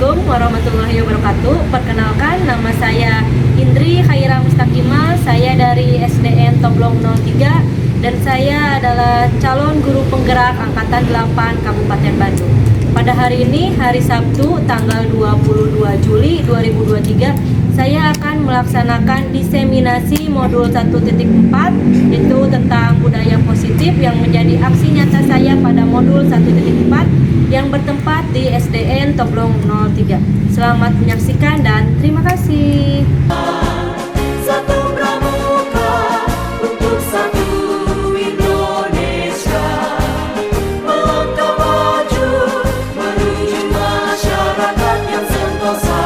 Assalamualaikum warahmatullahi wabarakatuh. Perkenalkan, nama saya Indri Khaira Mustakimah. Saya dari SDN Toblong 03 dan saya adalah calon guru penggerak angkatan 8 Kabupaten Bandung. Pada hari ini, hari Sabtu, tanggal 22 Juli 2023, saya akan melaksanakan diseminasi modul 1.4, yaitu tentang budaya positif yang menjadi aksi nyata saya pada modul 1.4 yang bertempat di SDN Toblong 03. Selamat menyaksikan dan terima kasih. Satu pramuka untuk satu Indonesia, melangkah maju menuju masyarakat yang sentosa.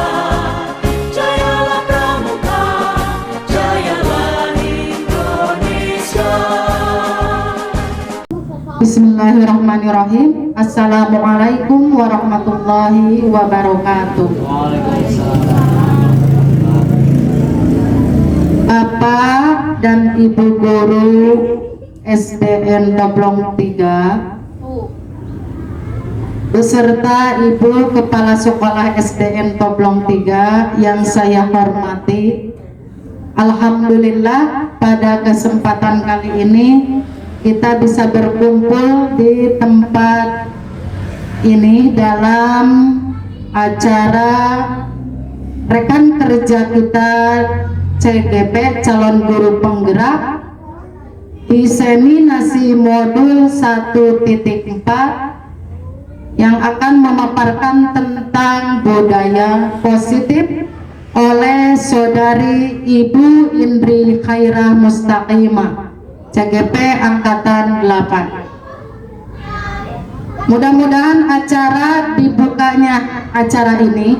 Jayalah pramuka, jayalah Indonesia. Bismillahirrahmanirrahim. Assalamualaikum warahmatullahi wabarakatuh. Bapak dan Ibu guru SDN Toblong 3 beserta Ibu Kepala Sekolah SDN Toblong 3 yang saya hormati, alhamdulillah pada kesempatan kali ini kita bisa berkumpul di tempat ini dalam acara rekan kerja kita CGP, calon guru penggerak, diseminasi modul 1.4 yang akan memaparkan tentang budaya positif oleh saudari Ibu Indri Khaira Mustakimah, CGP Angkatan 8. Mudah-mudahan acara dibukanya acara ini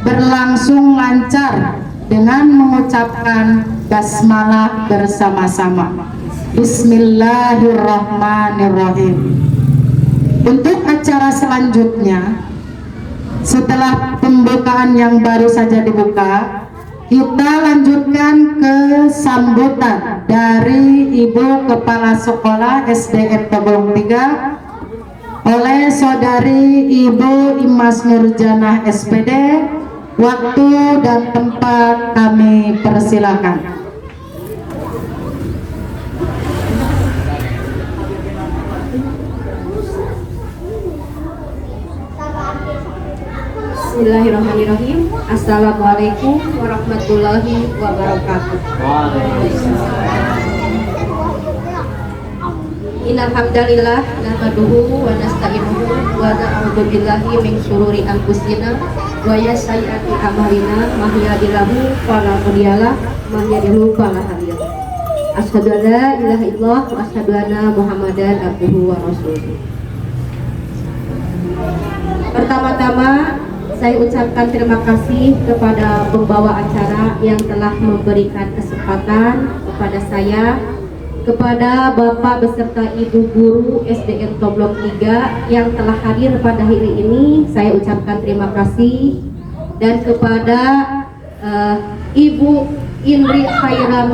berlangsung lancar dengan mengucapkan basmalah bersama-sama. Bismillahirrahmanirrahim. Untuk acara selanjutnya, setelah pembukaan yang baru saja dibuka, kita lanjutkan ke sambutan dari Ibu Kepala Sekolah SDN Toblong 3 oleh saudari Ibu Imas Nurjanah SPD. Waktu dan tempat kami persilakan. Bismillahirrahmanirrahim. Assalamualaikum warahmatullahi wabarakatuh. Innal hamdalillah nahmaduhu wa nasta'inuhu wa na'udzu billahi min syururi anfusina wa sayyiati a'malina may yahdihillahu fala mudhillalah wa may yudhlil fala hadiyalah. Asyhadu an la ilaha illallah wa asyhadu anna Muhammadan abduhu wa rasuluh. Pertama-tama saya ucapkan terima kasih kepada pembawa acara yang telah memberikan kesempatan kepada saya, kepada Bapak beserta Ibu guru SDN Toblong 3 yang telah hadir pada hari ini. Saya ucapkan terima kasih, dan kepada Ibu Indri Khaira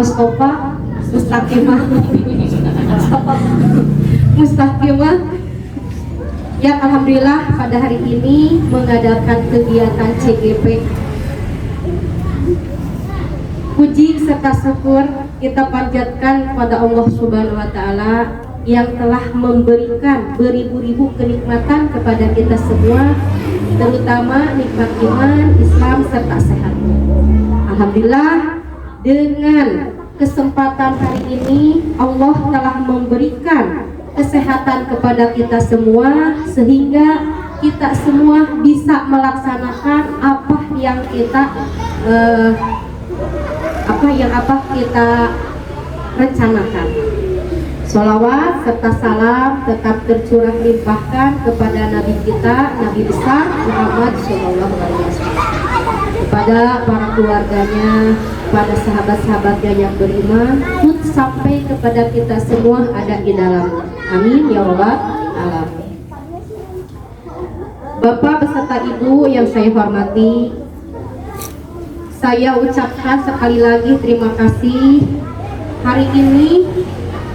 Mustakimah yang alhamdulillah pada hari ini mengadakan kegiatan CGP. Puji serta syukur kita panjatkan kepada Allah Subhanahu wa Ta'ala yang telah memberikan beribu-ribu kenikmatan kepada kita semua, terutama nikmat iman, Islam serta sehat. Alhamdulillah, dengan kesempatan hari ini Allah telah memberikan kesehatan kepada kita semua, sehingga kita semua bisa melaksanakan apa yang kita rencanakan. Sholawat serta salam tetap tercurah limpahkan kepada Nabi kita, Nabi besar Muhammad Shallallahu Alaihi Wasallam, kepada para keluarganya, pada sahabat-sahabatnya yang beriman, pun sampai kepada kita semua ada di dalamnya. Amin ya rabbal alamin. Bapak beserta Ibu yang saya hormati, saya ucapkan sekali lagi terima kasih. Hari ini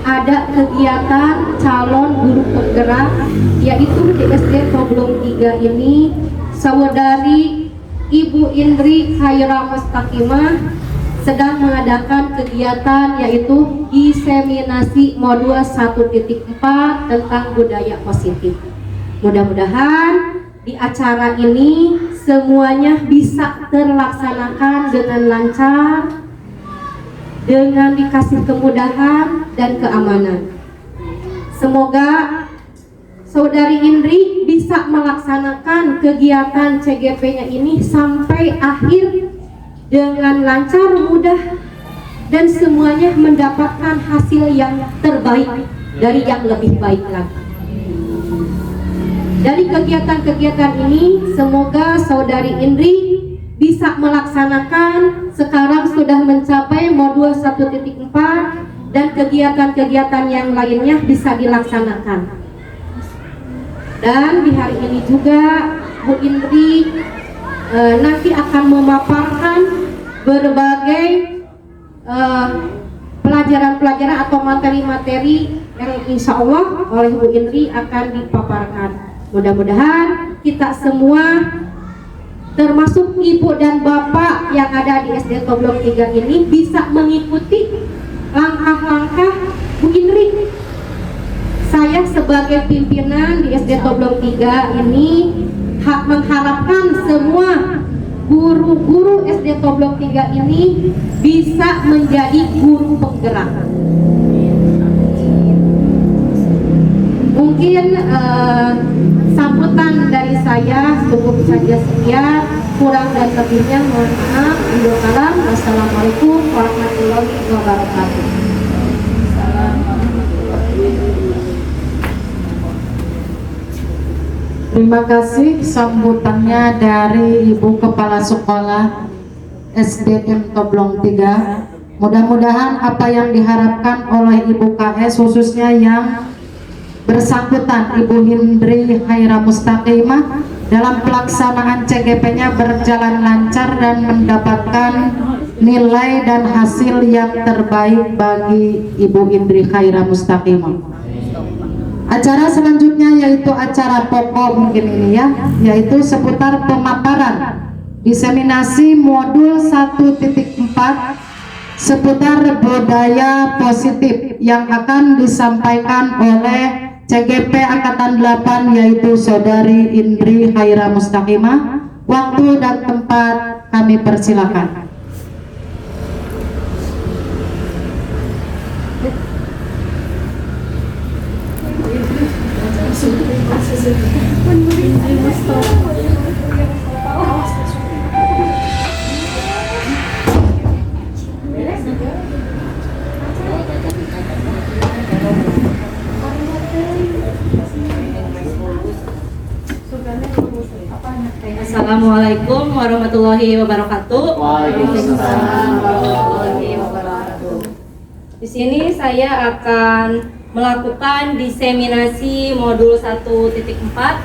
ada kegiatan calon guru penggerak, yaitu di SD Toblong 3 ini Saudari Ibu Indri Khaira Mustaqimah sedang mengadakan kegiatan yaitu diseminasi modul 1.4 tentang budaya positif. Mudah-mudahan di acara ini semuanya bisa terlaksanakan dengan lancar, dengan dikasih kemudahan dan keamanan. Semoga Saudari Indri bisa melaksanakan kegiatan CGP-nya ini sampai akhir dengan lancar, mudah, dan semuanya mendapatkan hasil yang terbaik dari yang lebih baik lagi. Dari kegiatan-kegiatan ini, semoga Saudari Indri bisa melaksanakan, sekarang sudah mencapai modul 1.4 dan kegiatan-kegiatan yang lainnya bisa dilaksanakan. Dan di hari ini juga Bu Indri nanti akan memaparkan berbagai pelajaran-pelajaran atau materi-materi yang insya Allah oleh Bu Indri akan dipaparkan. Mudah-mudahan kita semua termasuk ibu dan bapak yang ada di SD Toblong 3 ini bisa mengikuti langkah-langkah Bu Indri. Saya sebagai pimpinan di SD Toblong 3 ini mengharapkan semua guru-guru SD Toblong 3 ini bisa menjadi guru penggerak. Mungkin sambutan dari saya cukup saja sekian, kurang dan lebihnya mohon maaf. Wassalamualaikum warahmatullahi wabarakatuh. Terima kasih sambutannya dari Ibu Kepala Sekolah SDN Toblong 3. Mudah-mudahan apa yang diharapkan oleh Ibu KS khususnya yang bersangkutan Ibu Indri Khaira Mustaqimah dalam pelaksanaan CGP-nya berjalan lancar dan mendapatkan nilai dan hasil yang terbaik bagi Ibu Indri Khaira Mustaqimah. Acara selanjutnya yaitu acara pokok mungkin ini ya, yaitu seputar pemaparan diseminasi modul 1.4 seputar budaya positif yang akan disampaikan oleh CGP Angkatan 8 yaitu Saudari Indri Khaira Mustaqimah. Waktu dan tempat kami persilakan. Assalamualaikum warahmatullahi wabarakatuh. Waalaikumsalam warahmatullahi wabarakatuh. Di sini saya akan melakukan diseminasi modul 1.4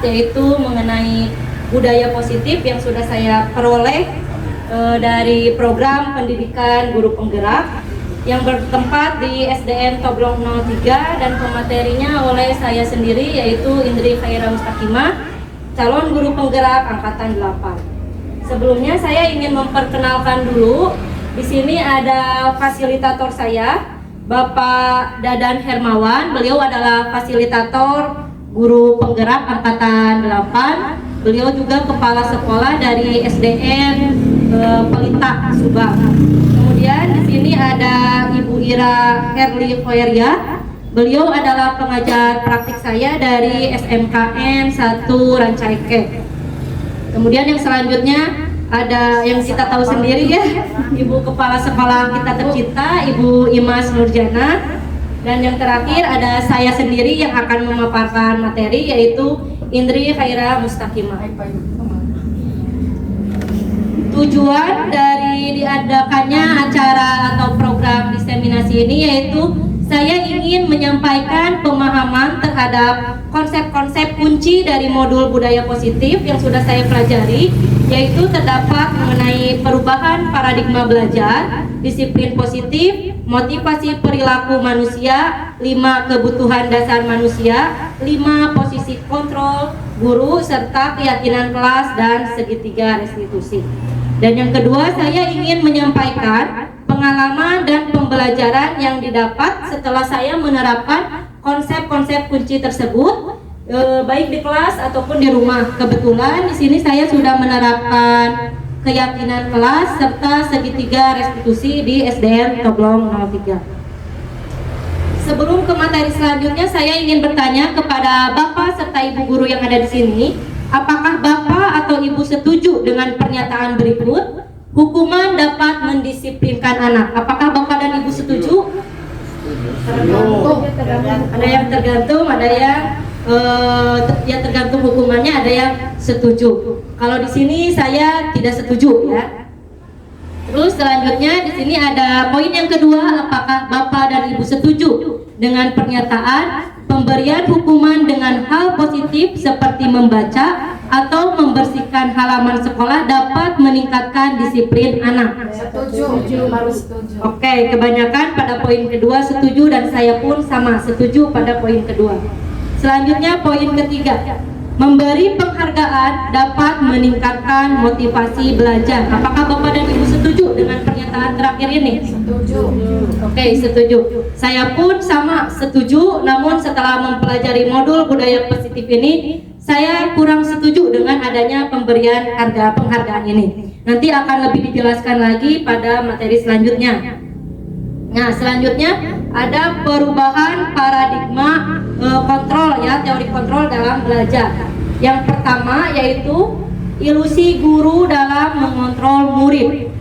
yaitu mengenai budaya positif yang sudah saya peroleh dari program pendidikan guru penggerak yang bertempat di SDN Toblong 03 dan pematerinya oleh saya sendiri yaitu Indri Khaira Mustaqimah, calon guru penggerak angkatan 8. Sebelumnya saya ingin memperkenalkan dulu. Di sini ada fasilitator saya, Bapak Dadan Hermawan. Beliau adalah fasilitator guru penggerak angkatan 8. Beliau juga kepala sekolah dari SDN Pelita Subang. Kemudian di sini ada Ibu Ira Herli Koeria. Beliau adalah pengajar praktik saya dari SMKN 1 Rancaike. Kemudian yang selanjutnya ada yang kita tahu sendiri ya, Ibu Kepala Sekolah kita tercinta, Ibu Imas Nurjana. Dan yang terakhir ada saya sendiri yang akan memaparkan materi yaitu Indri Khaira Mustaqimah. Tujuan dari diadakannya acara atau program diseminasi ini yaitu saya ingin menyampaikan pemahaman terhadap konsep-konsep kunci dari modul budaya positif yang sudah saya pelajari, yaitu terdapat mengenai perubahan paradigma belajar, disiplin positif, motivasi perilaku manusia, 5 kebutuhan dasar manusia, 5 posisi kontrol, guru serta keyakinan kelas dan segitiga restitusi. Dan yang kedua, saya ingin menyampaikan pengalaman dan pembelajaran yang didapat setelah saya menerapkan konsep-konsep kunci tersebut, baik di kelas ataupun di rumah. Kebetulan di sini saya sudah menerapkan keyakinan kelas serta segitiga restitusi di SDN Toblong 03. Sebelum ke materi selanjutnya, saya ingin bertanya kepada Bapak serta Ibu guru yang ada di sini, apakah Bapak atau Ibu setuju dengan pernyataan berikut? Hukuman dapat mendisiplinkan anak. Apakah Bapak dan Ibu setuju? Ada yang tergantung, ada yang tergantung hukumannya, ada yang setuju. Kalau di sini saya tidak setuju ya. Terus selanjutnya di sini ada poin yang kedua, apakah Bapak dan Ibu setuju dengan pernyataan pemberian hukuman dengan hal positif seperti membaca atau membersihkan halaman sekolah dapat meningkatkan disiplin anak? Setuju. Harus setuju. Oke, kebanyakan pada poin kedua setuju dan saya pun sama setuju pada poin kedua. Selanjutnya poin ketiga, memberi penghargaan dapat meningkatkan motivasi belajar. Apakah Bapak dan Ibu setuju dengan pernyataan terakhir ini? Setuju. Oke, setuju. Saya pun sama setuju, namun setelah mempelajari modul budaya positif ini, saya kurang setuju dengan adanya pemberian penghargaan ini. Nanti akan lebih dijelaskan lagi pada materi selanjutnya. Nah, selanjutnya ada perubahan paradigma kontrol ya, teori kontrol dalam belajar. Yang pertama yaitu ilusi guru dalam mengontrol murid.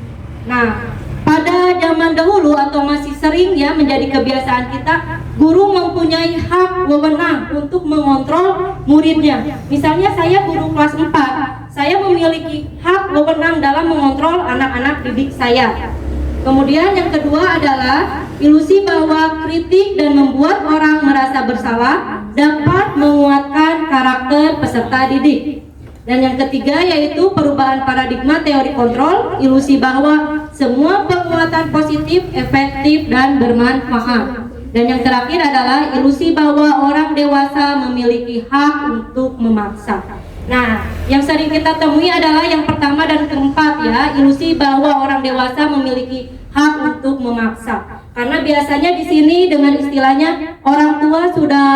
Nah, pada zaman dahulu atau masih sering ya menjadi kebiasaan kita, guru mempunyai hak wewenang untuk mengontrol muridnya. Misalnya saya guru kelas 4, saya memiliki hak wewenang dalam mengontrol anak-anak didik saya. Kemudian yang kedua adalah ilusi bahwa kritik dan membuat orang merasa bersalah dapat menguatkan karakter peserta didik. Dan yang ketiga yaitu perubahan paradigma teori kontrol, ilusi bahwa semua penguatan positif, efektif, dan bermanfaat. Dan yang terakhir adalah ilusi bahwa orang dewasa memiliki hak untuk memaksa. Nah, yang sering kita temui adalah yang pertama dan keempat ya, ilusi bahwa orang dewasa memiliki hak untuk memaksa. Karena biasanya di sini dengan istilahnya orang tua sudah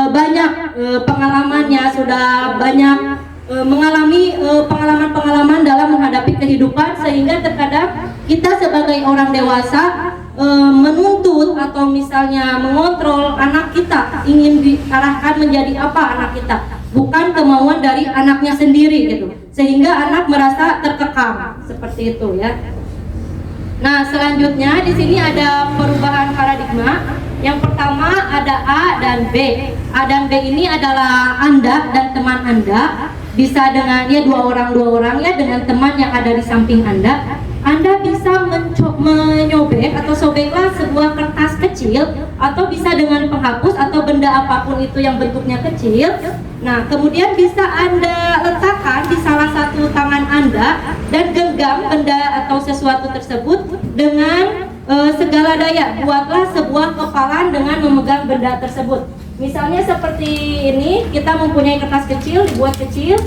banyak pengalamannya, sudah banyak mengalami pengalaman-pengalaman dalam menghadapi kehidupan, sehingga terkadang kita sebagai orang dewasa menuntut atau misalnya mengontrol anak kita, ingin diarahkan menjadi apa anak kita, bukan kemauan dari anaknya sendiri gitu, sehingga anak merasa terkekang seperti itu ya. Nah, selanjutnya di sini ada perubahan paradigma. Yang pertama ada A dan B. A dan B ini adalah Anda dan teman Anda, bisa dengan ya dua orang ya, dengan teman yang ada di samping Anda. Anda bisa menyobek atau sobeklah sebuah kertas kecil, atau bisa dengan penghapus atau benda apapun itu yang bentuknya kecil. Nah, kemudian bisa Anda letakkan di salah satu tangan Anda dan genggam benda atau sesuatu tersebut dengan segala daya. Buatlah sebuah kepalan dengan memegang benda tersebut. Misalnya seperti ini, kita mempunyai kertas kecil, dibuat kecil,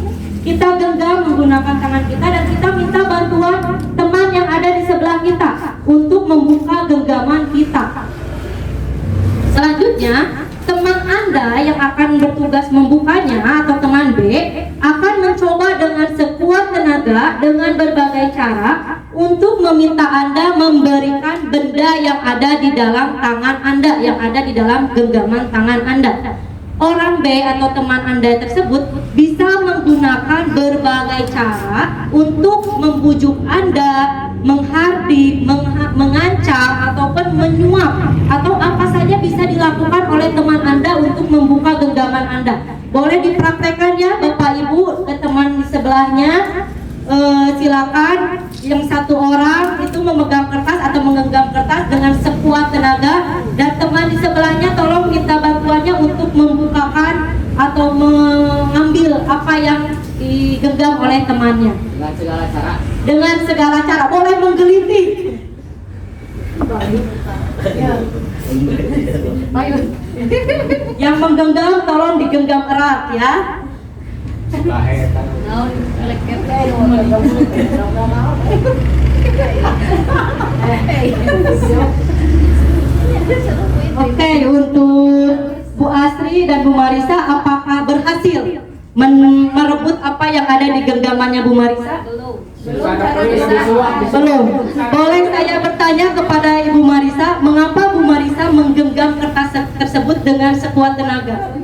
kita genggam menggunakan tangan kita dan kita minta bantuan teman yang ada di sebelah kita untuk membuka genggaman kita. Selanjutnya, teman Anda yang akan bertugas membukanya atau teman B akan mencoba dengan sekuat tenaga dengan berbagai cara untuk meminta Anda memberikan benda yang ada di dalam tangan Anda, yang ada di dalam genggaman tangan Anda. Orang B atau teman Anda tersebut bisa menggunakan berbagai cara untuk membujuk Anda, menghardik, mengancam, ataupun menyuap, atau apa saja bisa dilakukan oleh teman Anda untuk membuka genggaman Anda. Boleh dipraktekkan ya Bapak Ibu ke teman di sebelahnya. Silakan yang satu orang itu memegang kertas atau menggenggam kertas dengan sekuat tenaga, dan teman di sebelahnya tolong minta bantuannya untuk membukakan atau mengambil apa yang digenggam oleh temannya. Dengan segala cara. Dengan segala cara, boleh menggelitik. Yang menggenggam tolong digenggam erat ya. Oke, untuk Bu Asri dan Bu Marisa, apakah berhasil merebut apa yang ada di genggamannya Bu Marisa? Belum. Boleh saya bertanya kepada Ibu Marisa, mengapa Bu Marisa menggenggam kertas tersebut dengan sekuat tenaga?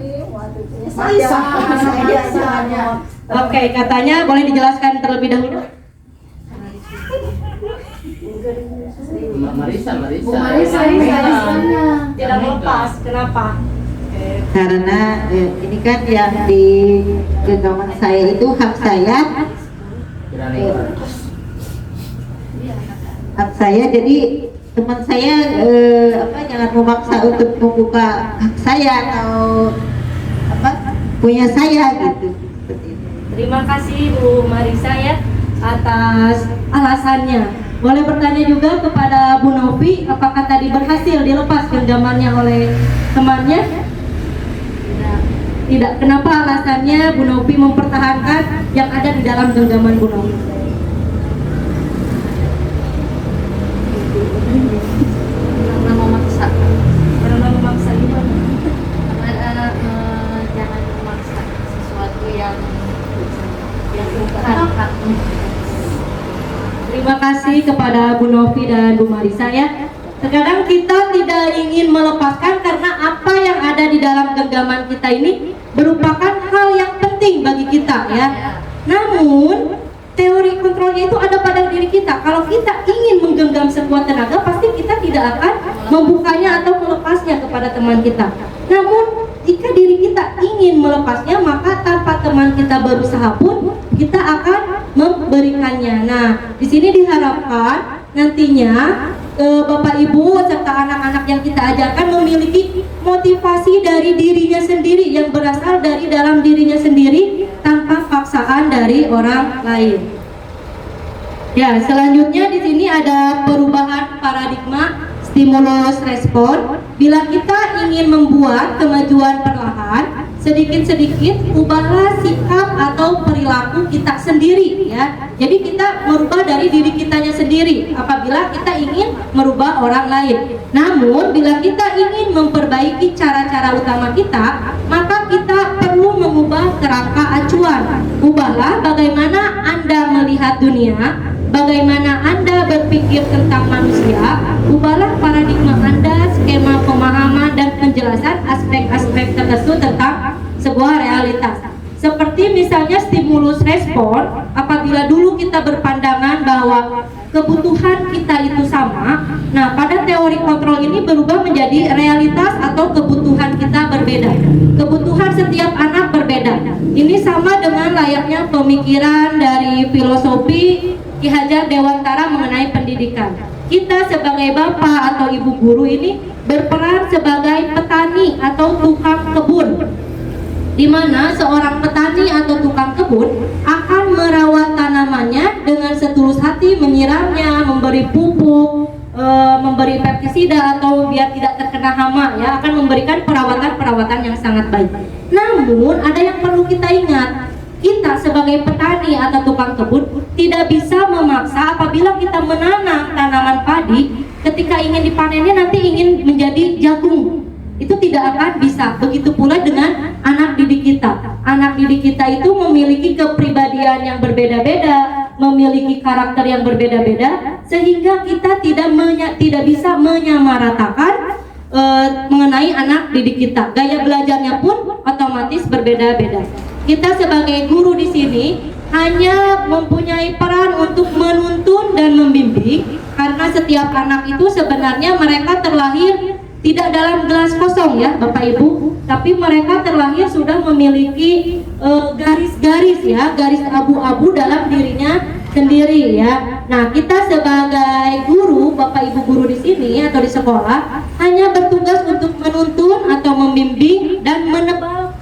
Oke, katanya boleh dijelaskan terlebih dahulu. Marisa Tidak melepas. Kenapa? Karena ini kan yang di genggaman saya itu hak saya, jadi teman saya jangan memaksa untuk membuka hak saya atau punya saya gitu. Seperti itu. Terima kasih Bu Marisa ya atas alasannya. Boleh bertanya juga kepada Bu Novi, apakah tadi berhasil dilepas genggamannya oleh temannya? Tidak. Kenapa alasannya Bu Novi mempertahankan yang ada di dalam genggaman Bu Novi? karena memaksa. Karena memaksa gimana? Karena jangan memaksa sesuatu yang bukan hak. Terima kasih kepada Bu Novi dan Bu Marisa ya. Terkadang kita tidak ingin melepaskan karena apa yang ada di dalam genggaman kita ini merupakan hal yang penting bagi kita ya. Namun teori kontrolnya itu ada pada diri kita. Kalau kita ingin menggenggam sekuat tenaga, pasti kita tidak akan membukanya atau melepasnya kepada teman kita. Namun jika diri kita ingin melepasnya, maka tanpa teman kita berusaha pun kita akan memberikannya. Nah, di sini diharapkan nantinya Bapak Ibu serta anak-anak yang kita ajarkan memiliki motivasi dari dirinya sendiri yang berasal dari dalam dirinya sendiri tanpa paksaan dari orang lain. Ya, selanjutnya di sini ada perubahan paradigma stimulus respon. Bila kita ingin membuat kemajuan perlahan, sedikit-sedikit ubahlah sikap atau perilaku kita sendiri ya. Jadi kita merubah dari diri kitanya sendiri apabila kita ingin merubah orang lain. Namun bila kita ingin memperbaiki cara-cara utama kita, maka kita perlu mengubah kerangka acuan. Ubahlah bagaimana Anda melihat dunia, bagaimana Anda berpikir tentang manusia. Ubahlah paradigma Anda, skema pemahaman dan penjelasan aspek-aspek tertentu tentang sebuah realitas. Seperti misalnya stimulus respon, apabila dulu kita berpandangan bahwa kebutuhan kita itu sama, nah pada teori kontrol ini berubah menjadi realitas atau kebutuhan kita berbeda. Kebutuhan setiap anak berbeda. Ini sama dengan layaknya pemikiran dari filosofi Ki Hajar Dewantara mengenai pendidikan. Kita sebagai bapak atau ibu guru ini berperan sebagai petani atau tukang kebun, di mana seorang petani atau tukang kebun akan merawat tanamannya dengan setulus hati, menyiramnya, memberi pupuk, memberi pestisida atau biar tidak terkena hama ya, akan memberikan perawatan yang sangat baik. Namun ada yang perlu kita ingat, kita sebagai petani atau tukang kebun tidak bisa memaksa apabila kita menanam tanaman padi, ketika ingin dipanennya nanti ingin menjadi jagung, itu tidak akan bisa. Begitu pula dengan anak didik kita. Anak didik kita itu memiliki kepribadian yang berbeda-beda, memiliki karakter yang berbeda-beda, sehingga kita tidak bisa menyamaratakan mengenai anak didik kita. Gaya belajarnya pun otomatis berbeda-beda. Kita sebagai guru di sini hanya mempunyai peran untuk menuntun dan membimbing, karena setiap anak itu sebenarnya mereka terlahir tidak dalam gelas kosong ya Bapak Ibu, tapi mereka terlahir sudah memiliki garis-garis ya, garis abu-abu dalam dirinya sendiri ya. Nah, kita sebagai guru, Bapak Ibu guru di sini atau di sekolah hanya bertugas untuk menuntun atau membimbing dan menebalkan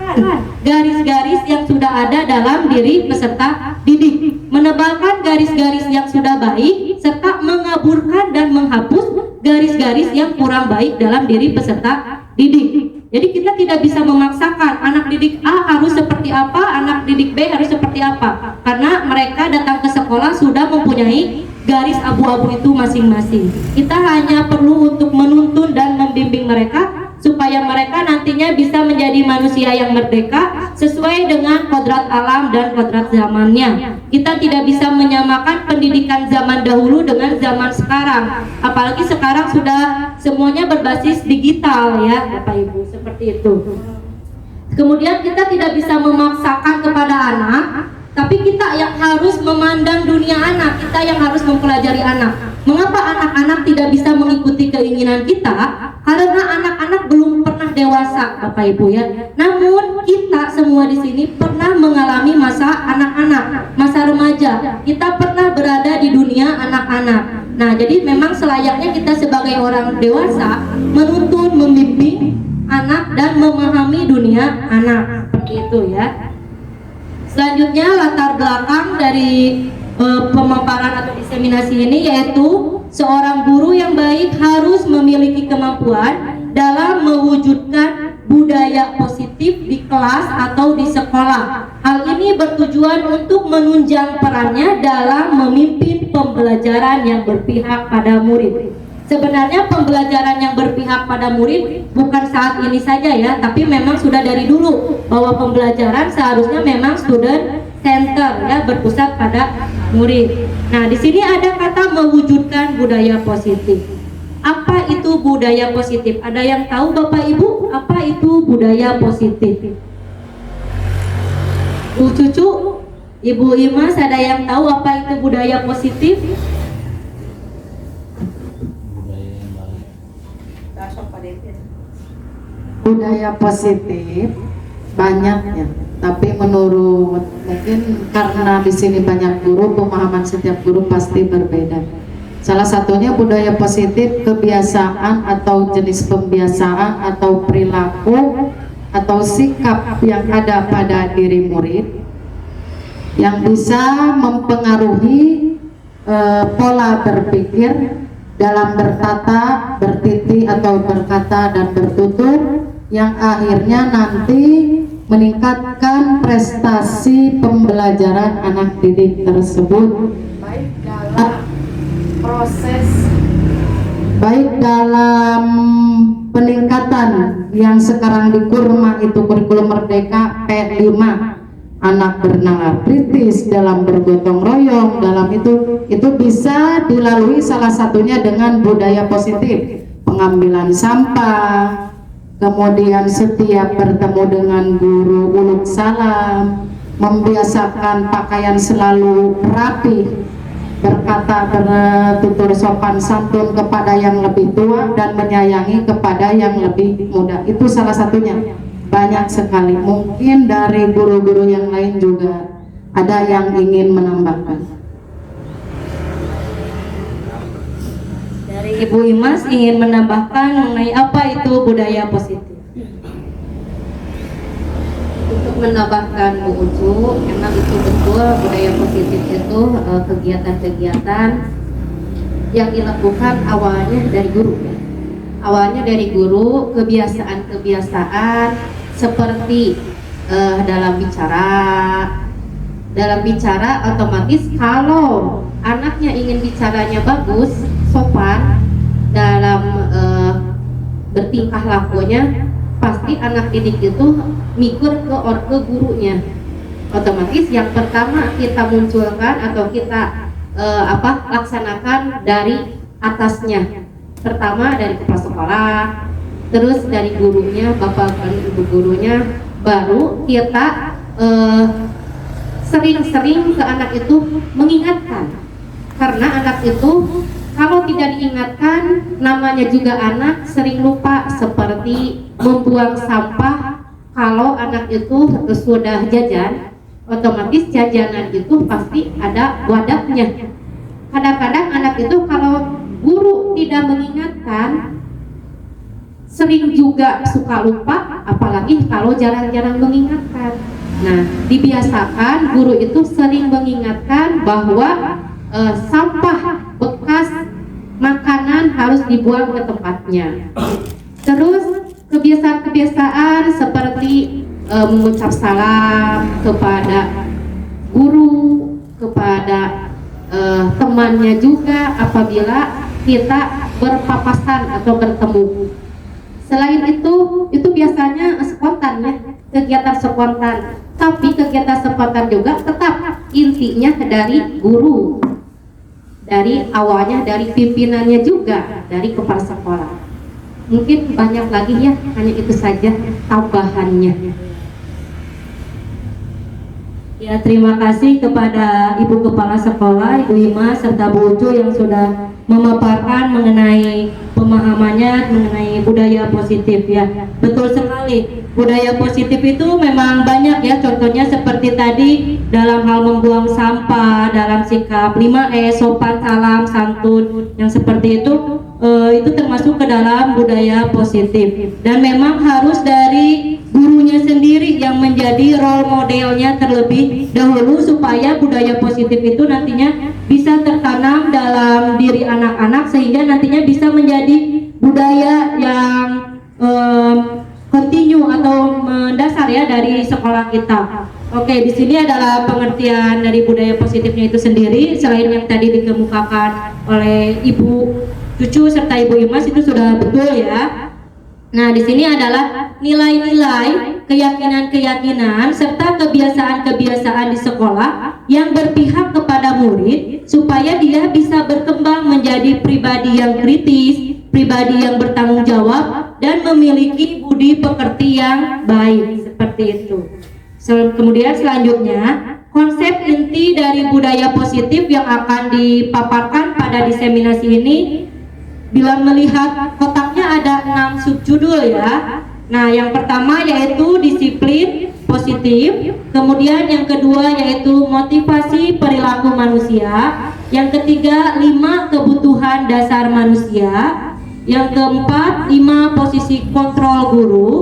garis-garis yang sudah ada dalam diri peserta didik, menebalkan garis-garis yang sudah baik serta mengaburkan dan menghapus garis-garis yang kurang baik dalam diri peserta didik. Jadi kita tidak bisa memaksakan anak didik A harus seperti apa, anak didik B harus seperti apa, karena mereka datang ke sekolah sudah mempunyai garis abu-abu itu masing-masing. Kita hanya perlu untuk menuntun dan membimbing mereka supaya mereka nantinya bisa menjadi manusia yang merdeka sesuai dengan kodrat alam dan kodrat zamannya. Kita tidak bisa menyamakan pendidikan zaman dahulu dengan zaman sekarang, apalagi sekarang sudah semuanya berbasis digital ya Bapak Ibu, seperti itu. Kemudian kita tidak bisa memaksakan kepada anak, tapi kita yang harus memandang dunia anak, kita yang harus mempelajari anak. Mengapa anak-anak tidak bisa mengikuti keinginan kita? Karena anak-anak belum pernah dewasa, Bapak Ibu ya. Namun kita semua di sini pernah mengalami masa anak-anak, masa remaja. Kita pernah berada di dunia anak-anak. Nah, jadi memang selayaknya kita sebagai orang dewasa menuntun, membimbing anak dan memahami dunia anak, seperti itu ya. Selanjutnya latar belakang dari pemaparan atau diseminasi ini yaitu seorang guru yang baik harus memiliki kemampuan dalam mewujudkan budaya positif di kelas atau di sekolah. Hal ini bertujuan untuk menunjang perannya dalam memimpin pembelajaran yang berpihak pada murid. Sebenarnya pembelajaran yang berpihak pada murid bukan saat ini saja ya, tapi memang sudah dari dulu bahwa pembelajaran seharusnya memang student center ya, berpusat pada murid. Nah, di sini ada kata mewujudkan budaya positif. Apa itu budaya positif? Ada yang tahu Bapak Ibu apa itu budaya positif? Bu Cucu, Ibu Imas, ada yang tahu apa itu budaya positif? Budaya positif banyak ya, tapi menurut mungkin karena di sini banyak guru, pemahaman setiap guru pasti berbeda. Salah satunya budaya positif kebiasaan atau jenis pembiasaan atau perilaku atau sikap yang ada pada diri murid yang bisa mempengaruhi pola berpikir dalam bertata, bertiti atau berkata dan bertutur, yang akhirnya nanti meningkatkan prestasi pembelajaran anak didik tersebut, baik dalam peningkatan yang sekarang di Kurma itu kurikulum Merdeka P5, anak bernalar kritis, dalam bergotong royong, dalam itu bisa dilalui salah satunya dengan budaya positif, pengambilan sampah, kemudian setiap bertemu dengan guru uluk salam, membiasakan pakaian selalu rapi, berkata bertutur sopan santun kepada yang lebih tua dan menyayangi kepada yang lebih muda. Itu salah satunya. Banyak sekali, mungkin dari guru-guru yang lain juga ada yang ingin menambahkan. Dari Ibu Imas ingin menambahkan mengenai apa itu budaya positif. Untuk menambahkan Bu Ucu, memang itu betul, budaya positif itu kegiatan-kegiatan yang dilakukan awalnya dari guru ya. Awalnya dari guru, kebiasaan-kebiasaan seperti dalam bicara otomatis kalau anaknya ingin bicaranya bagus, sopan dalam bertingkah lakunya, pasti anak didik itu mikir ke gurunya. Otomatis yang pertama kita munculkan atau kita laksanakan dari atasnya. Pertama dari kepala sekolah, terus dari gurunya, bapak dan ibu gurunya, baru kita sering-sering ke anak itu mengingatkan. Karena anak itu kalau tidak diingatkan, namanya juga anak sering lupa, seperti membuang sampah. Kalau anak itu sudah jajan, otomatis jajanan itu pasti ada wadahnya. Kadang-kadang anak itu kalau guru tidak mengingatkan, sering juga suka lupa, apalagi kalau jarang-jarang mengingatkan. Nah, dibiasakan guru itu sering mengingatkan bahwa sampah bekas makanan harus dibuang ke tempatnya. Terus kebiasaan-kebiasaan seperti mengucap salam kepada guru, kepada temannya juga apabila kita berpapasan atau bertemu. Selain itu biasanya spontan ya, kegiatan spontan. Tapi kegiatan spontan juga tetap intinya dari guru, dari awalnya dari pimpinannya juga, dari kepala sekolah. Mungkin banyak lagi ya, hanya itu saja tambahannya. Ya, terima kasih kepada Ibu Kepala Sekolah, Ibu Ima, serta Bu Ucu yang sudah memaparkan mengenai pemahamannya mengenai budaya positif ya. Betul sekali, budaya positif itu memang banyak ya, contohnya seperti tadi dalam hal membuang sampah, dalam sikap 5S, sopan, salam, santun, yang seperti itu termasuk ke dalam budaya positif. Dan memang harus dari gurunya sendiri yang menjadi role modelnya terlebih dahulu supaya budaya positif itu nantinya bisa tertanam dalam diri anak-anak sehingga nantinya bisa menjadi budaya yang continue atau mendasar ya dari sekolah kita. Oke, di sini adalah pengertian dari budaya positifnya itu sendiri. Selain yang tadi dikemukakan oleh Ibu Cucu serta Ibu Imas itu sudah betul ya. Nah, di sini adalah nilai-nilai, keyakinan-keyakinan serta kebiasaan-kebiasaan di sekolah yang berpihak kepada murid supaya dia bisa berkembang menjadi pribadi yang kritis, pribadi yang bertanggung jawab dan memiliki budi pekerti yang baik, seperti itu. Kemudian selanjutnya, konsep inti dari budaya positif yang akan dipaparkan pada diseminasi ini. Bila melihat kotaknya ada 6 subjudul ya. Nah, yang pertama yaitu disiplin positif, kemudian yang kedua yaitu motivasi perilaku manusia, yang ketiga 5 kebutuhan dasar manusia, yang keempat 5 posisi kontrol guru,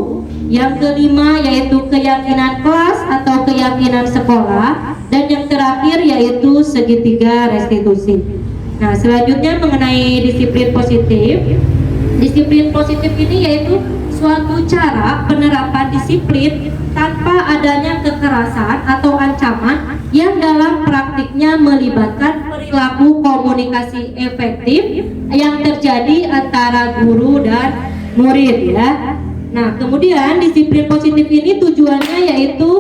yang kelima yaitu keyakinan kelas atau keyakinan sekolah, dan yang terakhir yaitu segitiga restitusi. Nah, selanjutnya mengenai disiplin positif. Disiplin positif ini yaitu suatu cara penerapan disiplin tanpa adanya kekerasan atau ancaman yang dalam praktiknya melibatkan perilaku komunikasi efektif yang terjadi antara guru dan murid ya. Nah, kemudian disiplin positif ini tujuannya yaitu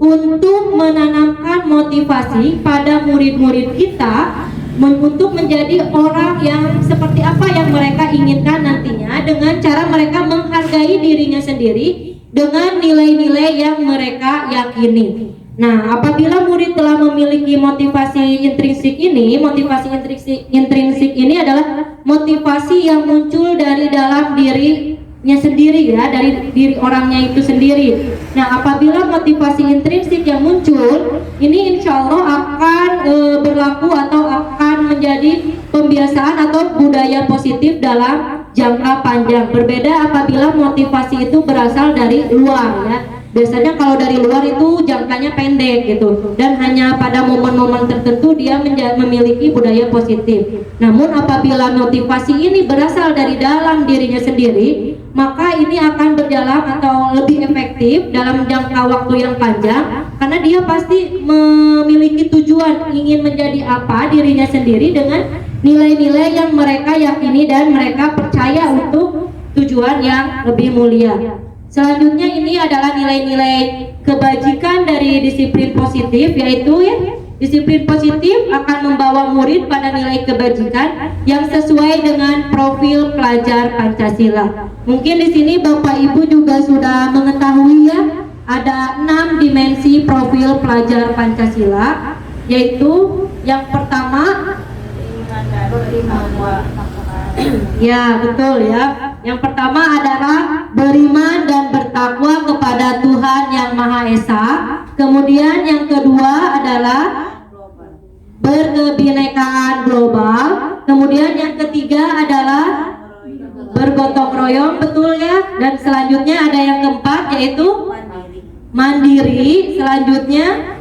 untuk menanamkan motivasi pada murid-murid kita untuk menjadi orang yang seperti apa yang mereka inginkan nantinya dengan cara mereka menghargai dirinya sendiri dengan nilai-nilai yang mereka yakini. Nah, apabila murid telah memiliki motivasi intrinsik ini, motivasi intrinsik ini adalah motivasi yang muncul dari dalam dirinya sendiri ya, dari diri orangnya itu sendiri. Nah, apabila motivasi intrinsik yang muncul ini insya Allah akan berlaku atau akan menjadi pembiasaan atau budaya positif dalam jangka panjang. Berbeda apabila motivasi itu berasal dari luar ya. Biasanya kalau dari luar itu jangkanya pendek gitu dan hanya pada momen-momen tertentu dia memiliki budaya positif. Namun apabila motivasi ini berasal dari dalam dirinya sendiri, maka ini akan berjalan atau lebih efektif dalam jangka waktu yang panjang karena dia pasti memiliki tujuan ingin menjadi apa dirinya sendiri dengan nilai-nilai yang mereka yakini dan mereka percaya untuk tujuan yang lebih mulia. Selanjutnya ini adalah nilai-nilai kebajikan dari disiplin positif, yaitu ya, disiplin positif akan membawa murid pada nilai kebajikan yang sesuai dengan profil pelajar Pancasila. Mungkin di sini Bapak Ibu juga sudah mengetahui ya, ada 6 dimensi profil pelajar Pancasila, yaitu yang pertama ya betul ya. Yang pertama adalah beriman dan bertakwa kepada Tuhan Yang Maha Esa. Kemudian yang kedua adalah berkebinekaan global. Kemudian yang ketiga adalah bergotong royong, betul ya. Dan selanjutnya ada yang keempat yaitu mandiri. Selanjutnya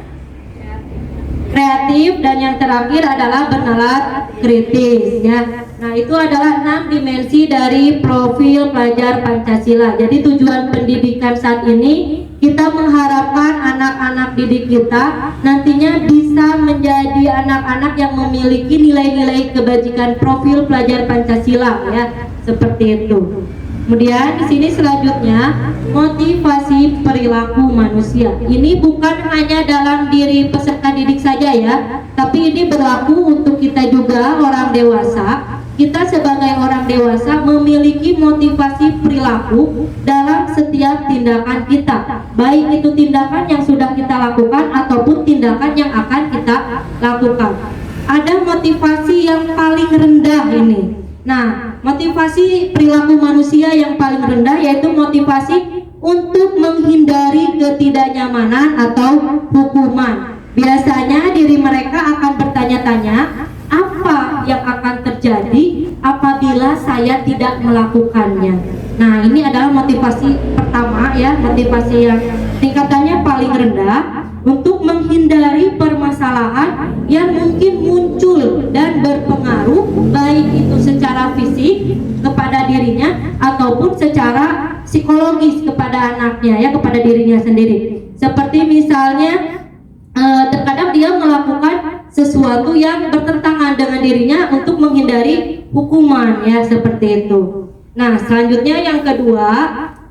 kreatif, dan yang terakhir adalah bernalar kritis ya. Nah, itu adalah 6 dimensi dari profil pelajar Pancasila. Jadi tujuan pendidikan saat ini kita mengharapkan anak-anak didik kita nantinya bisa menjadi anak-anak yang memiliki nilai-nilai kebajikan profil pelajar Pancasila ya, seperti itu. Kemudian di sini selanjutnya motivasi perilaku manusia. Ini bukan hanya dalam diri peserta didik saja ya, tapi ini berlaku untuk kita juga orang dewasa. Kita sebagai orang dewasa memiliki motivasi perilaku dalam setiap tindakan kita, baik itu tindakan yang sudah kita lakukan ataupun tindakan yang akan kita lakukan. Ada motivasi yang paling rendah ini. Nah, motivasi perilaku manusia yang paling rendah yaitu motivasi untuk menghindari ketidaknyamanan atau hukuman. Biasanya diri mereka akan bertanya-tanya, apa yang akan terjadi apabila saya tidak melakukannya. Nah, ini adalah motivasi pertama ya, motivasi yang tingkatannya paling rendah, untuk menghindari permasalahan yang mungkin muncul dan berpengaruh baik itu secara fisik kepada dirinya ataupun secara psikologis kepada anaknya ya, kepada dirinya sendiri. Seperti misalnya terkadang dia melakukan sesuatu yang bertentangan dengan dirinya untuk menghindari hukuman ya, seperti itu. Nah, selanjutnya yang kedua,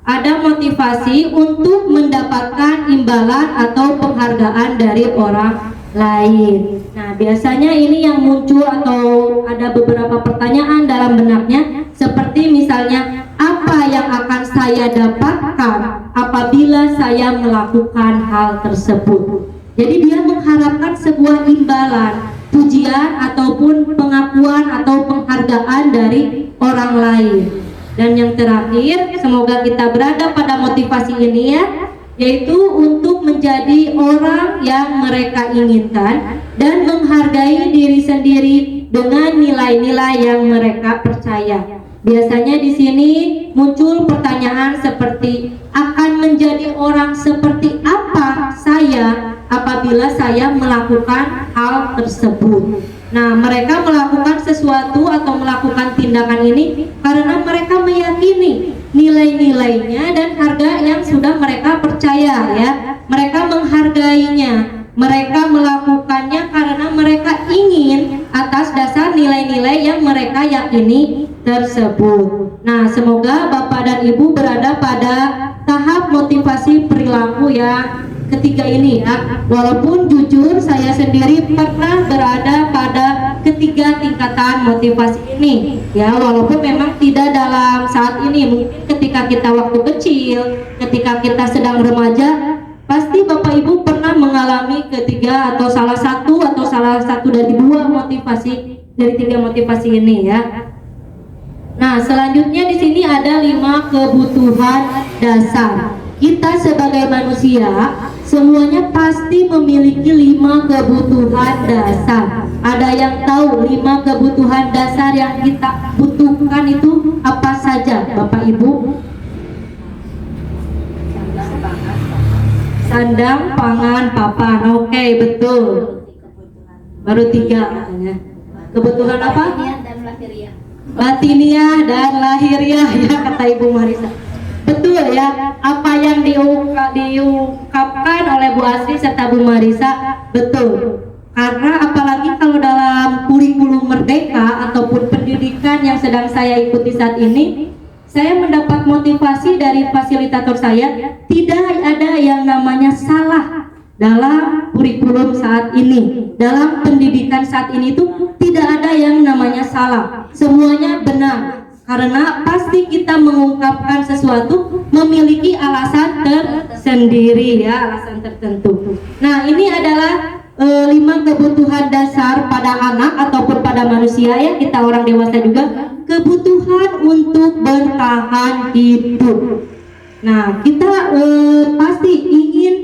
ada motivasi untuk mendapatkan imbalan atau penghargaan dari orang lain. Nah, biasanya ini yang muncul atau ada beberapa pertanyaan dalam benaknya, seperti misalnya, apa yang akan saya dapatkan apabila saya melakukan hal tersebut. Jadi dia mengharapkan sebuah imbalan, pujian ataupun pengakuan atau penghargaan dari orang lain. Dan yang terakhir, semoga kita berada pada motivasi ini ya, yaitu untuk menjadi orang yang mereka inginkan dan menghargai diri sendiri dengan nilai-nilai yang mereka percaya. Biasanya di sini muncul pertanyaan seperti, akan menjadi orang seperti apa saya apabila saya melakukan hal tersebut. Nah, mereka melakukan sesuatu atau melakukan tindakan ini karena mereka meyakini nilai-nilainya dan harga yang sudah mereka percaya ya. Mereka menghargainya. Mereka melakukannya karena mereka ingin atas dasar nilai-nilai yang mereka yakini tersebut. Nah, semoga Bapak dan Ibu berada pada tahap motivasi perilaku yang ketiga ini ya. Walaupun jujur saya sendiri pernah berada pada ketiga tingkatan motivasi ini ya, walaupun memang tidak dalam saat ini, mungkin ketika kita waktu kecil, ketika kita sedang remaja, pasti Bapak Ibu pernah mengalami ketiga atau salah satu dari dua motivasi dari tiga motivasi ini ya. Nah, selanjutnya di sini ada 5 kebutuhan dasar. Kita sebagai manusia semuanya pasti memiliki 5 kebutuhan dasar. Ada yang tahu 5 kebutuhan dasar yang kita butuhkan itu apa saja, Bapak Ibu? Sandang, pangan, papan. Oke, betul. Baru 3 katanya. Kebutuhan apa? Batiniah dan lahiriah ya, kata Ibu Marisa. Betul ya, apa yang diungkapkan oleh Bu Asri serta Bu Marisa betul. Karena apalagi kalau dalam kurikulum Merdeka ataupun pendidikan yang sedang saya ikuti saat ini, saya mendapat motivasi dari fasilitator saya, tidak ada yang namanya salah dalam kurikulum saat ini. Dalam pendidikan saat ini itu tidak ada yang namanya salah, semuanya benar. Karena pasti kita mengungkapkan sesuatu memiliki alasan tersendiri ya, alasan tertentu. Nah, ini adalah 5 kebutuhan dasar pada anak ataupun pada manusia ya, kita orang dewasa juga, kebutuhan untuk bertahan hidup. Nah, kita pasti ingin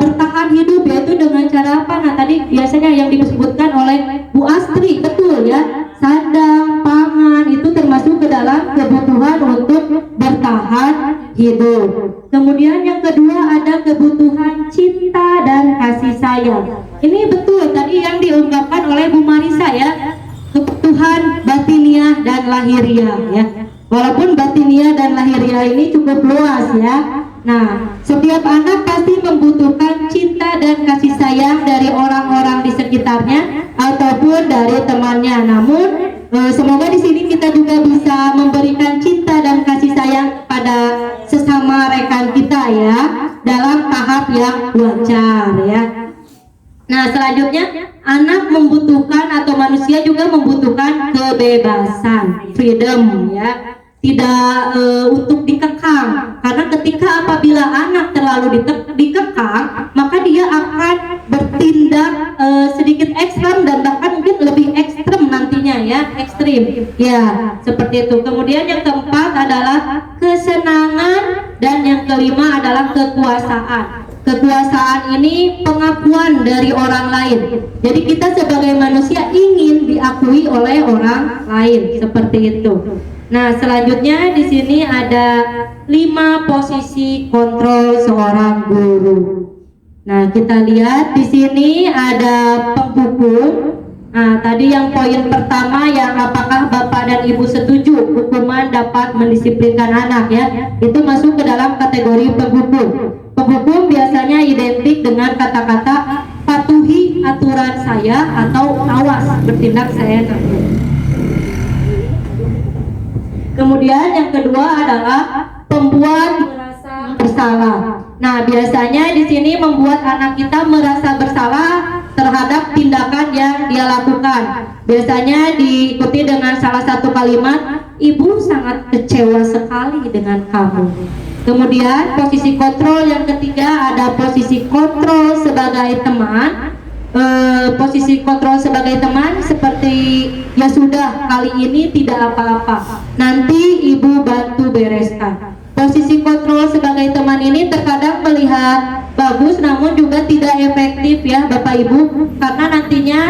bertahan hidup, yaitu dengan cara apa? Nah, tadi biasanya yang disebutkan oleh Bu Astri, betul ya, sandang, pangan itu termasuk ke dalam kebutuhan untuk bertahan hidup. Kemudian yang kedua ada kebutuhan cinta dan kasih sayang. Ini betul tadi yang diungkapkan oleh Bu Marisa ya, kebutuhan batiniah dan lahiriah ya. Walaupun batiniah dan lahiriah ini cukup luas ya. Nah, setiap anak pasti membutuhkan cinta dan kasih sayang dari orang-orang di sekitarnya ataupun dari temannya. Namun, semoga di sini kita juga bisa memberikan cinta dan kasih sayang pada sesama rekan kita ya, dalam tahap yang wajar ya. Nah, selanjutnya anak membutuhkan atau manusia juga membutuhkan kebebasan, freedom ya. Tidak untuk dikekang, karena ketika apabila anak terlalu dikekang, maka dia akan bertindak sedikit ekstrem dan bahkan mungkin lebih ekstrem nantinya ya, ekstrim ya, seperti itu. Kemudian yang keempat adalah kesenangan dan yang kelima adalah kekuasaan. Kekuasaan ini pengakuan dari orang lain. Jadi kita sebagai manusia ingin diakui oleh orang lain, seperti itu. Nah, selanjutnya di sini ada 5 posisi kontrol seorang guru. Nah, kita lihat di sini ada penghukum. Nah, tadi yang poin pertama yang apakah Bapak dan Ibu setuju hukuman dapat mendisiplinkan anak ya, itu masuk ke dalam kategori penghukum. Penghukum biasanya identik dengan kata-kata patuhi aturan saya atau awas bertindak saya terhadap. Kemudian yang kedua adalah pembuat merasa bersalah. Nah, biasanya di sini membuat anak kita merasa bersalah terhadap tindakan yang dia lakukan. Biasanya diikuti dengan salah satu kalimat, "Ibu sangat kecewa sekali dengan kamu." Kemudian posisi kontrol yang ketiga ada posisi kontrol sebagai teman. Posisi kontrol sebagai teman seperti ya sudah, kali ini tidak apa-apa, nanti ibu bantu bereskan. Posisi kontrol sebagai teman ini terkadang melihat bagus namun juga tidak efektif ya Bapak Ibu, karena nantinya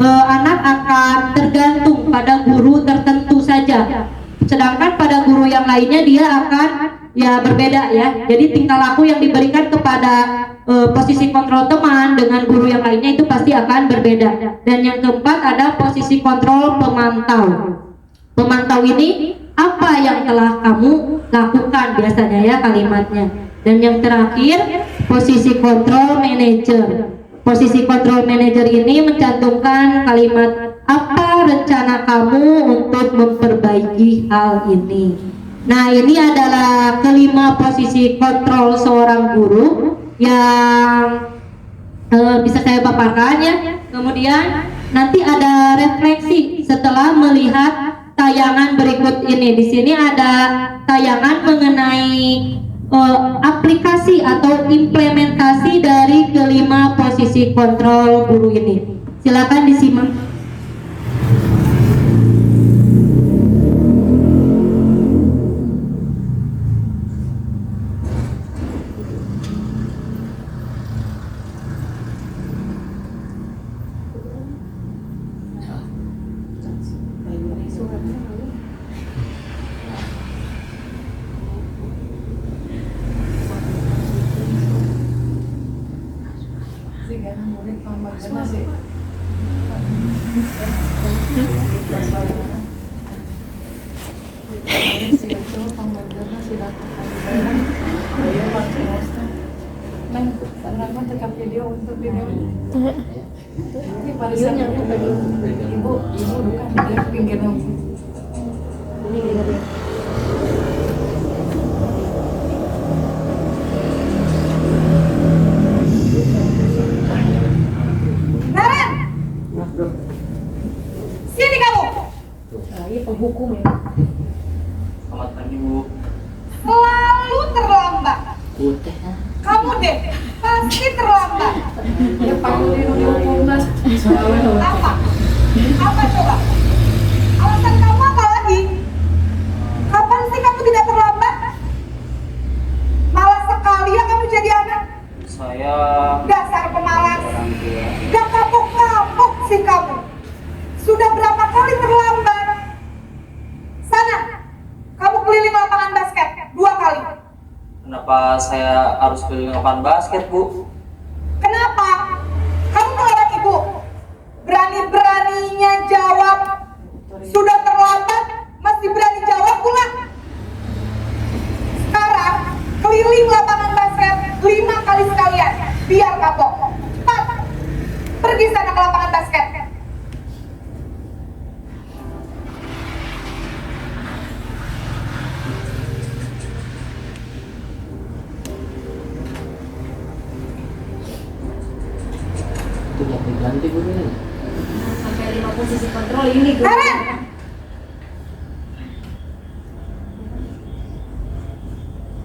anak akan tergantung pada guru tertentu saja, sedangkan pada guru yang lainnya dia akan ya berbeda ya. Jadi tingkah laku yang diberikan kepada posisi kontrol teman dengan guru yang lainnya itu pasti akan berbeda. Dan yang keempat ada posisi kontrol pemantau. Pemantau ini apa yang telah kamu lakukan biasanya ya kalimatnya. Dan yang terakhir posisi kontrol manajer. Posisi kontrol manajer ini mencantumkan kalimat apa rencana kamu untuk memperbaiki hal ini. Nah, ini adalah kelima posisi kontrol seorang guru yang bisa saya paparkan ya. Kemudian nanti ada refleksi setelah melihat tayangan berikut ini. Di sini ada tayangan mengenai aplikasi atau implementasi dari kelima posisi kontrol guru ini. Silakan disimak. Sini kamu. Penghukum ya. Selamat pagi, Bu. Selalu terlambat. Kamu deh pasti terlambat. Ya panggil dihukum mas. Apa? Apa coba? Alasan kamu apa lagi? Kapan sih kamu tidak terlambat? Malas sekali ya kamu jadi anak. Saya Dasar pemalas. orang tua. Gak kapok-kapok sih kamu. Sudah berapa kali terlambat? Sana, kamu keliling lapangan basket 2 kali. Kenapa saya harus keliling lapangan basket, Bu? Kenapa? Kamu kalau posisi kontrol ini guru. Naren!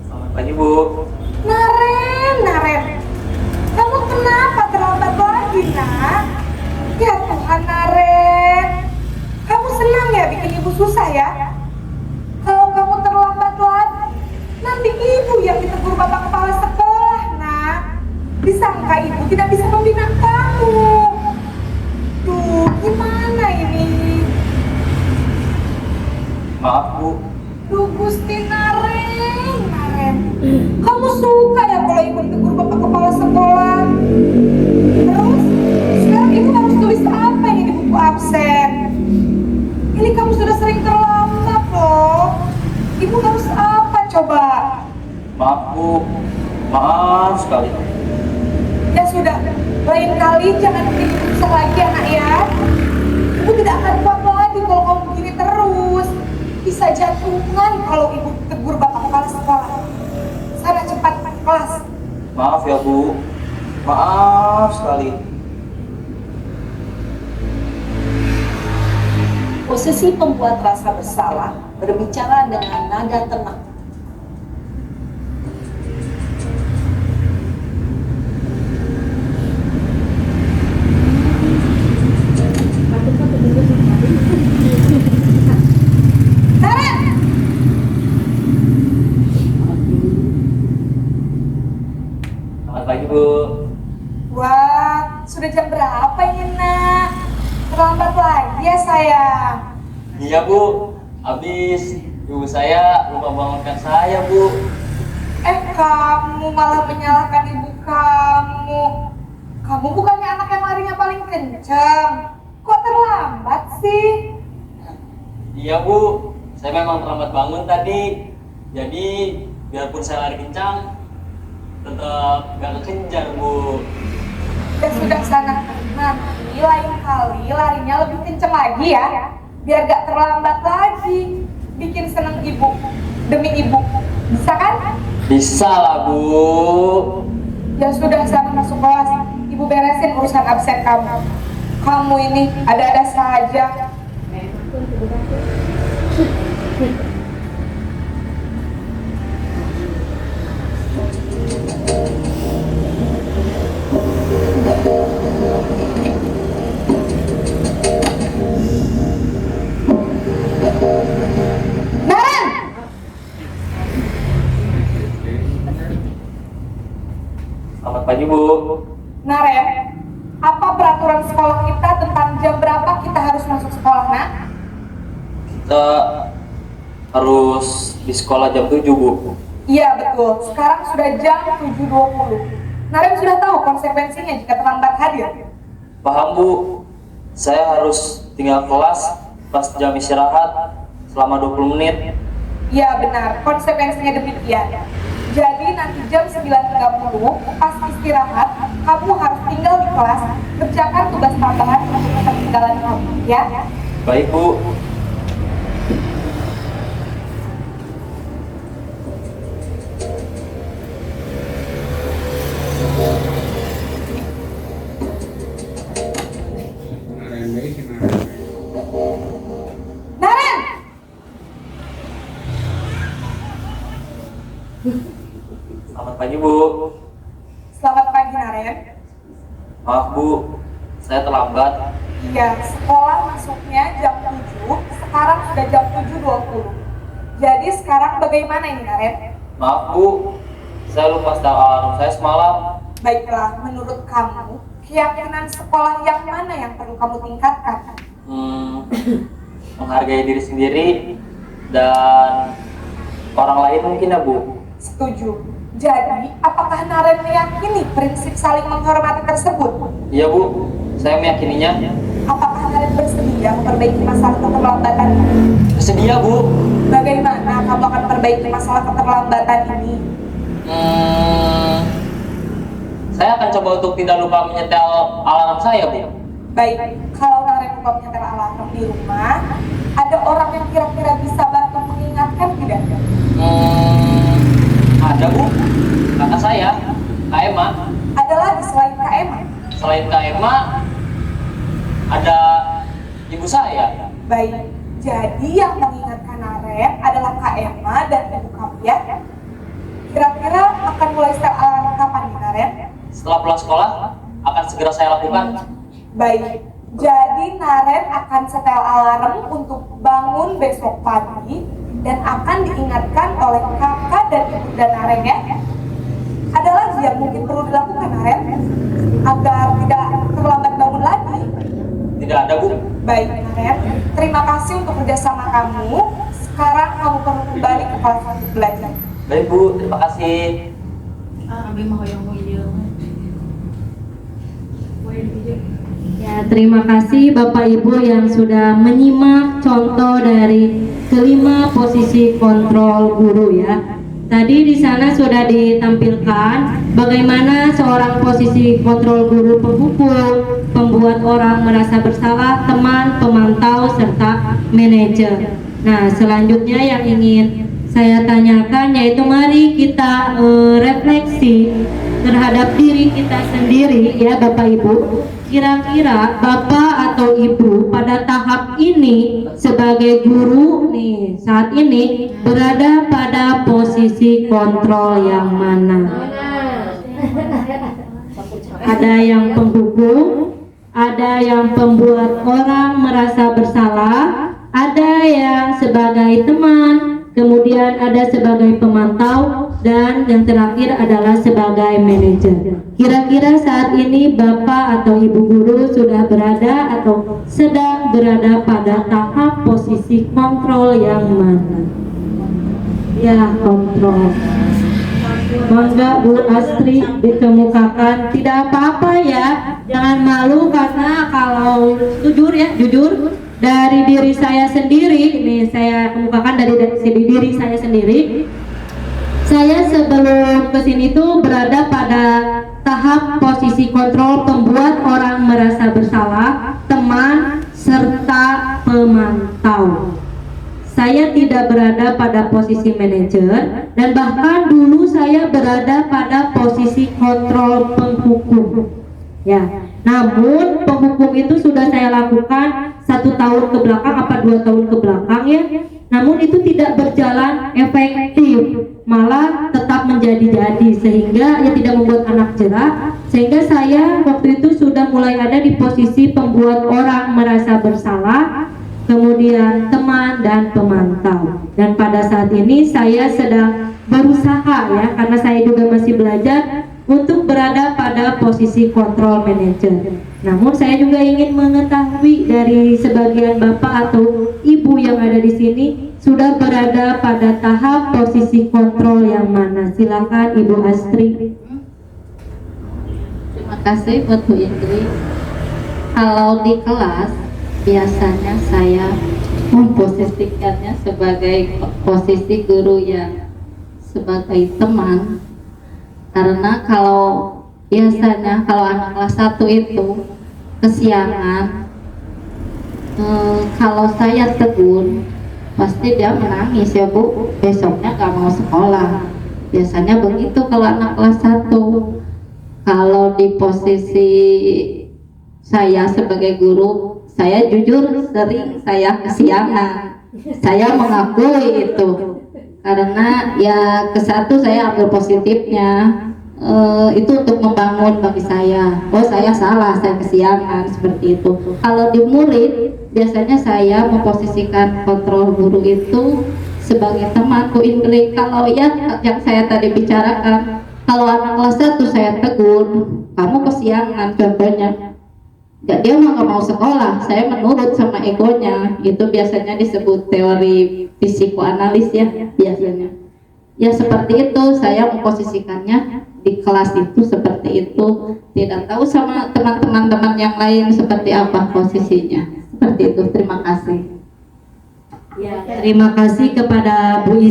Selamat pagi Bu. Naren, kamu kenapa terlambat lagi, nak? Ya Tuhan, Naren, kamu senang ya bikin ibu susah ya? Kalau kamu terlambat lagi, nanti ibu yang ditegur bapak kepala sekolah, nak. Disangka ibu tidak bisa membina kamu. Duh, gimana ini? Maaf Bu. Duh, Gusti Naren, kamu suka ya kalau ibu ditegur bapak kepala sekolah? Terus, sekarang ibu harus tulis apa ini di buku absen? Ini kamu sudah sering terlambat loh. Ibu harus apa coba? Maaf Bu. Maaf sekali. Ya sudah, lain kali jangan bikin ibu susah lagi anak ya. Ibu tidak akan kuat lagi kalau kamu begini terus. Bisa jantungan kalau ibu tegur bapak kepala sekolah. Sana cepat kelas. Maaf ya Bu. Maaf sekali. Posisi pembuat rasa bersalah berbicara dengan nada tenang. Naren! Selamat pagi Bu. Wah, sudah jam berapa ini nak? Terlambat lagi ya sayang. Iya Bu. Habis ibu saya lupa bangunkan saya Bu. Kamu malah menyalahkan ibu kamu. Kamu bukannya anak yang larinya paling kencang. Kok terlambat sih? Iya Bu. Saya memang terlambat bangun tadi. Jadi biarpun saya lari kencang, tetap gak kekejar Bu. Ya sudah sana. Nanti lain kali larinya lebih kencang lagi ya. Biar gak terlambat lagi. Bikin seneng ibu. Demi ibu. Bisa kan? Bisa lah Bu. Ya sudah sana masuk kelas. Ibu beresin urusan absen kamu. Kamu ini ada-ada saja. Naren! Selamat pagi Bu. Naren, apa peraturan sekolah kita tentang jam berapa kita harus masuk sekolah, nak? Kita harus di sekolah jam 7 Bu. Iya betul, sekarang sudah jam 7.20. Naren sudah tahu konsekuensinya jika terlambat hadir. Paham Bu. Saya harus tinggal kelas pas jam istirahat selama 20 menit. Iya benar, konsekuensinya demikian. Jadi nanti jam 9.30 pas istirahat, kamu harus tinggal di kelas, kerjakan tugas tambahan untuk ketertinggalan kamu, ya? Baik Bu. Naren! Selamat pagi Bu. Selamat pagi Naren. Maaf Bu, saya terlambat. Iya, sekolah masuknya jam 7, sekarang sudah jam 7.20. Jadi sekarang bagaimana ini Naren? Maaf Bu, saya lupa setel alarm saya semalam. Baiklah, menurut kamu, keyakinan sekolah yang mana yang perlu kamu tingkatkan? Menghargai diri sendiri dan orang lain mungkin ya Bu. Setuju. Jadi, apakah Naren meyakini prinsip saling menghormati tersebut? Iya Bu, saya meyakininya. Apakah Naren bersedia memperbaiki masalah keterlambatan? Bersedia Bu. Bagaimana kamu akan memperbaiki masalah keterlambatan ini? Saya akan coba untuk tidak lupa menyetel alarm saya Bu. Baik, kalau Naren lupa menyetel alarm di rumah, ada orang yang kira-kira bisa bantu mengingatkan tidak? Ada Bu, kakak saya, Kak Emma. Ada lagi selain Kak Emma? Selain Kak Emma, ada ibu saya. Baik, jadi yang mengingatkan Naren adalah Kak Emma dan Ibu Kapia. Kira-kira akan mulai setel alarm kapan nih Naren? Setelah pulang sekolah, akan segera saya lakukan. Baik, jadi Naren akan setel alarm untuk bangun besok pagi dan akan diingatkan oleh kakak dan ibu dan Naren ya. Ada lagi yang mungkin perlu dilakukan Naren agar tidak terlambat bangun lagi? Tidak ada, Bu. Baik Naren, terima kasih untuk kerjasama kamu. Sekarang kamu perlu kembali ke kelas untuk belajar. Baik, Bu. Terima kasih. Ya, terima kasih Bapak Ibu yang sudah menyimak contoh dari kelima posisi kontrol guru ya. Tadi di sana sudah ditampilkan bagaimana seorang posisi kontrol guru penghukum, pembuat orang merasa bersalah, teman, pemantau, serta manajer. Nah, selanjutnya yang ingin saya tanyakan yaitu mari kita refleksi terhadap diri kita sendiri ya Bapak Ibu. Kira-kira Bapak atau Ibu pada tahap ini sebagai guru nih saat ini berada pada posisi kontrol yang mana? Ada yang penghukum, ada yang pembuat orang merasa bersalah, ada yang sebagai teman, kemudian ada sebagai pemantau, dan yang terakhir adalah sebagai manajer. Kira-kira saat ini Bapak atau Ibu guru sudah berada atau sedang berada pada tahap posisi kontrol yang mana? Ya, kontrol. Mangga Bu Astri dikemukakan. Tidak apa-apa ya, jangan malu karena kalau jujur ya, jujur dari diri saya sendiri, ini saya kemukakan dari diri saya sendiri. Saya sebelum kesini tuh berada pada tahap posisi kontrol pembuat orang merasa bersalah, teman, serta pemantau. Saya tidak berada pada posisi manajer dan bahkan dulu saya berada pada posisi kontrol penghukum. Ya, namun penghukum itu sudah saya lakukan 1 tahun ke belakang apa 2 tahun ke belakang ya. Namun itu tidak berjalan efektif, malah tetap menjadi-jadi sehingga ya tidak membuat anak jerah. Sehingga saya waktu itu sudah mulai ada di posisi pembuat orang merasa bersalah, kemudian teman dan pemantau. Dan pada saat ini saya sedang berusaha ya, karena saya juga masih belajar untuk berada pada posisi kontrol manager. Namun saya juga ingin mengetahui dari sebagian Bapak atau Ibu yang ada di sini sudah berada pada tahap posisi kontrol yang mana? Silakan Ibu Astri. Terima kasih buat Bu Indri. Kalau di kelas biasanya saya memposisikannya sebagai posisi guru yang sebagai teman, karena kalau biasanya kalau anak kelas 1 itu kesiangan, kalau saya tegur pasti dia menangis ya Bu, besoknya gak mau sekolah. Biasanya begitu kalau anak kelas 1. Kalau di posisi saya sebagai guru, saya jujur sering saya kesiangan. Saya mengakui itu, karena ya ke satu saya ambil positifnya. Itu untuk membangun bagi saya. Oh saya salah, saya kesiangan seperti itu. Kalau di murid biasanya saya memposisikan kontrol guru itu sebagai teman Bu Indri. Kalau ya yang saya tadi bicarakan, kalau anak kelas 1 saya tegur, kamu kesiangan contohnya. Ya, dia nggak mau sekolah, saya menurut sama egonya. Itu biasanya disebut teori psikoanalis ya biasanya. Ya seperti itu saya memposisikannya di kelas itu seperti itu. Tidak tahu sama teman-teman yang lain seperti apa posisinya. Seperti itu. Terima kasih. Ya, terima kasih kepada Bu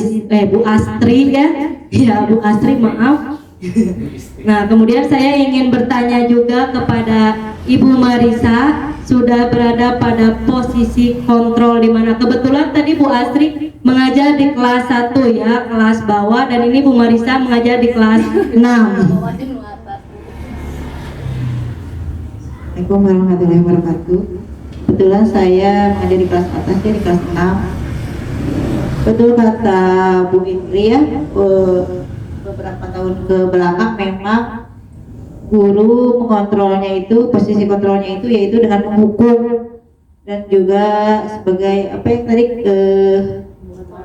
Astri ya. Ya Bu Astri, maaf. Nah, kemudian saya ingin bertanya juga kepada Ibu Marisa, sudah berada pada posisi kontrol di mana kebetulan tadi Bu Astri mengajar di kelas 1 ya, kelas bawah, dan ini Bu Marisa mengajar di kelas 6. Assalamualaikum warahmatullahi wabarakatuh. kebetulan saya mengajar di kelas atasnya di kelas 6. Betul kata Bu Indri ya, beberapa tahun ke belakang memang guru mengontrolnya itu, posisi kontrolnya itu yaitu dengan menghukum dan juga sebagai apa yang tadi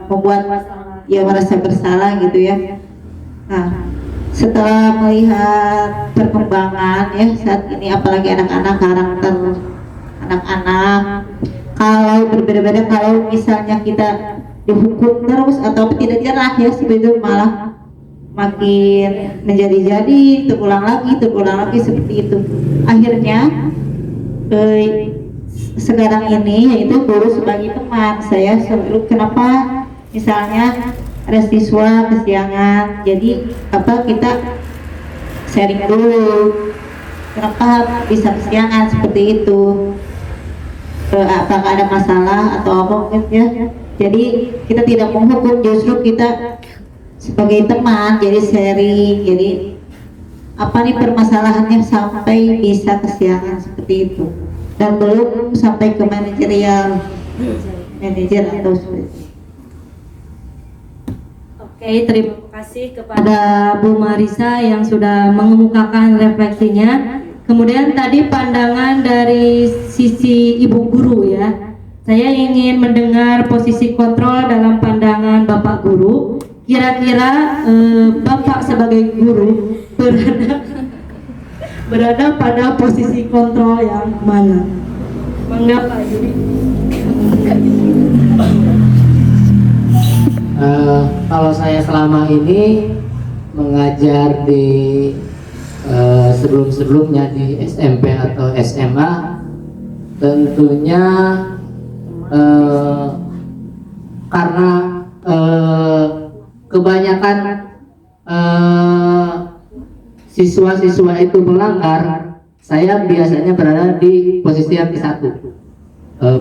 membuat ya merasa bersalah gitu ya. Nah, setelah melihat perkembangan ya saat ini, apalagi anak-anak, karakter anak-anak kalau berbeda-beda, kalau misalnya kita dihukum terus atau tidak jerah ya, sebetulnya malah makin menjadi-jadi, terulang lagi seperti itu. Akhirnya sekarang ini yaitu guru sebagai teman, saya selalu kenapa misalnya ada siswa kesiangan, jadi apa kita sharing dulu kenapa bisa kesiangan seperti itu, apakah ada masalah atau apa gitu ya. Jadi kita tidak menghukum, justru kita sebagai teman jadi sharing, jadi apa nih permasalahannya sampai bisa kesiangan seperti itu, dan belum sampai ke manajer atau seperti itu. Oke, terima kasih kepada Bu Marisa yang sudah mengemukakan refleksinya. Kemudian tadi pandangan dari sisi ibu guru ya. Saya ingin mendengar posisi kontrol dalam pandangan Bapak Guru. Kira-kira Bapak sebagai guru berada pada posisi kontrol yang mana? Mengapa Yudi? Kalau saya selama ini mengajar di sebelum-sebelumnya di SMP atau SMA, tentunya karena kebanyakan siswa-siswa itu melanggar, saya biasanya berada di posisi yang ke-1,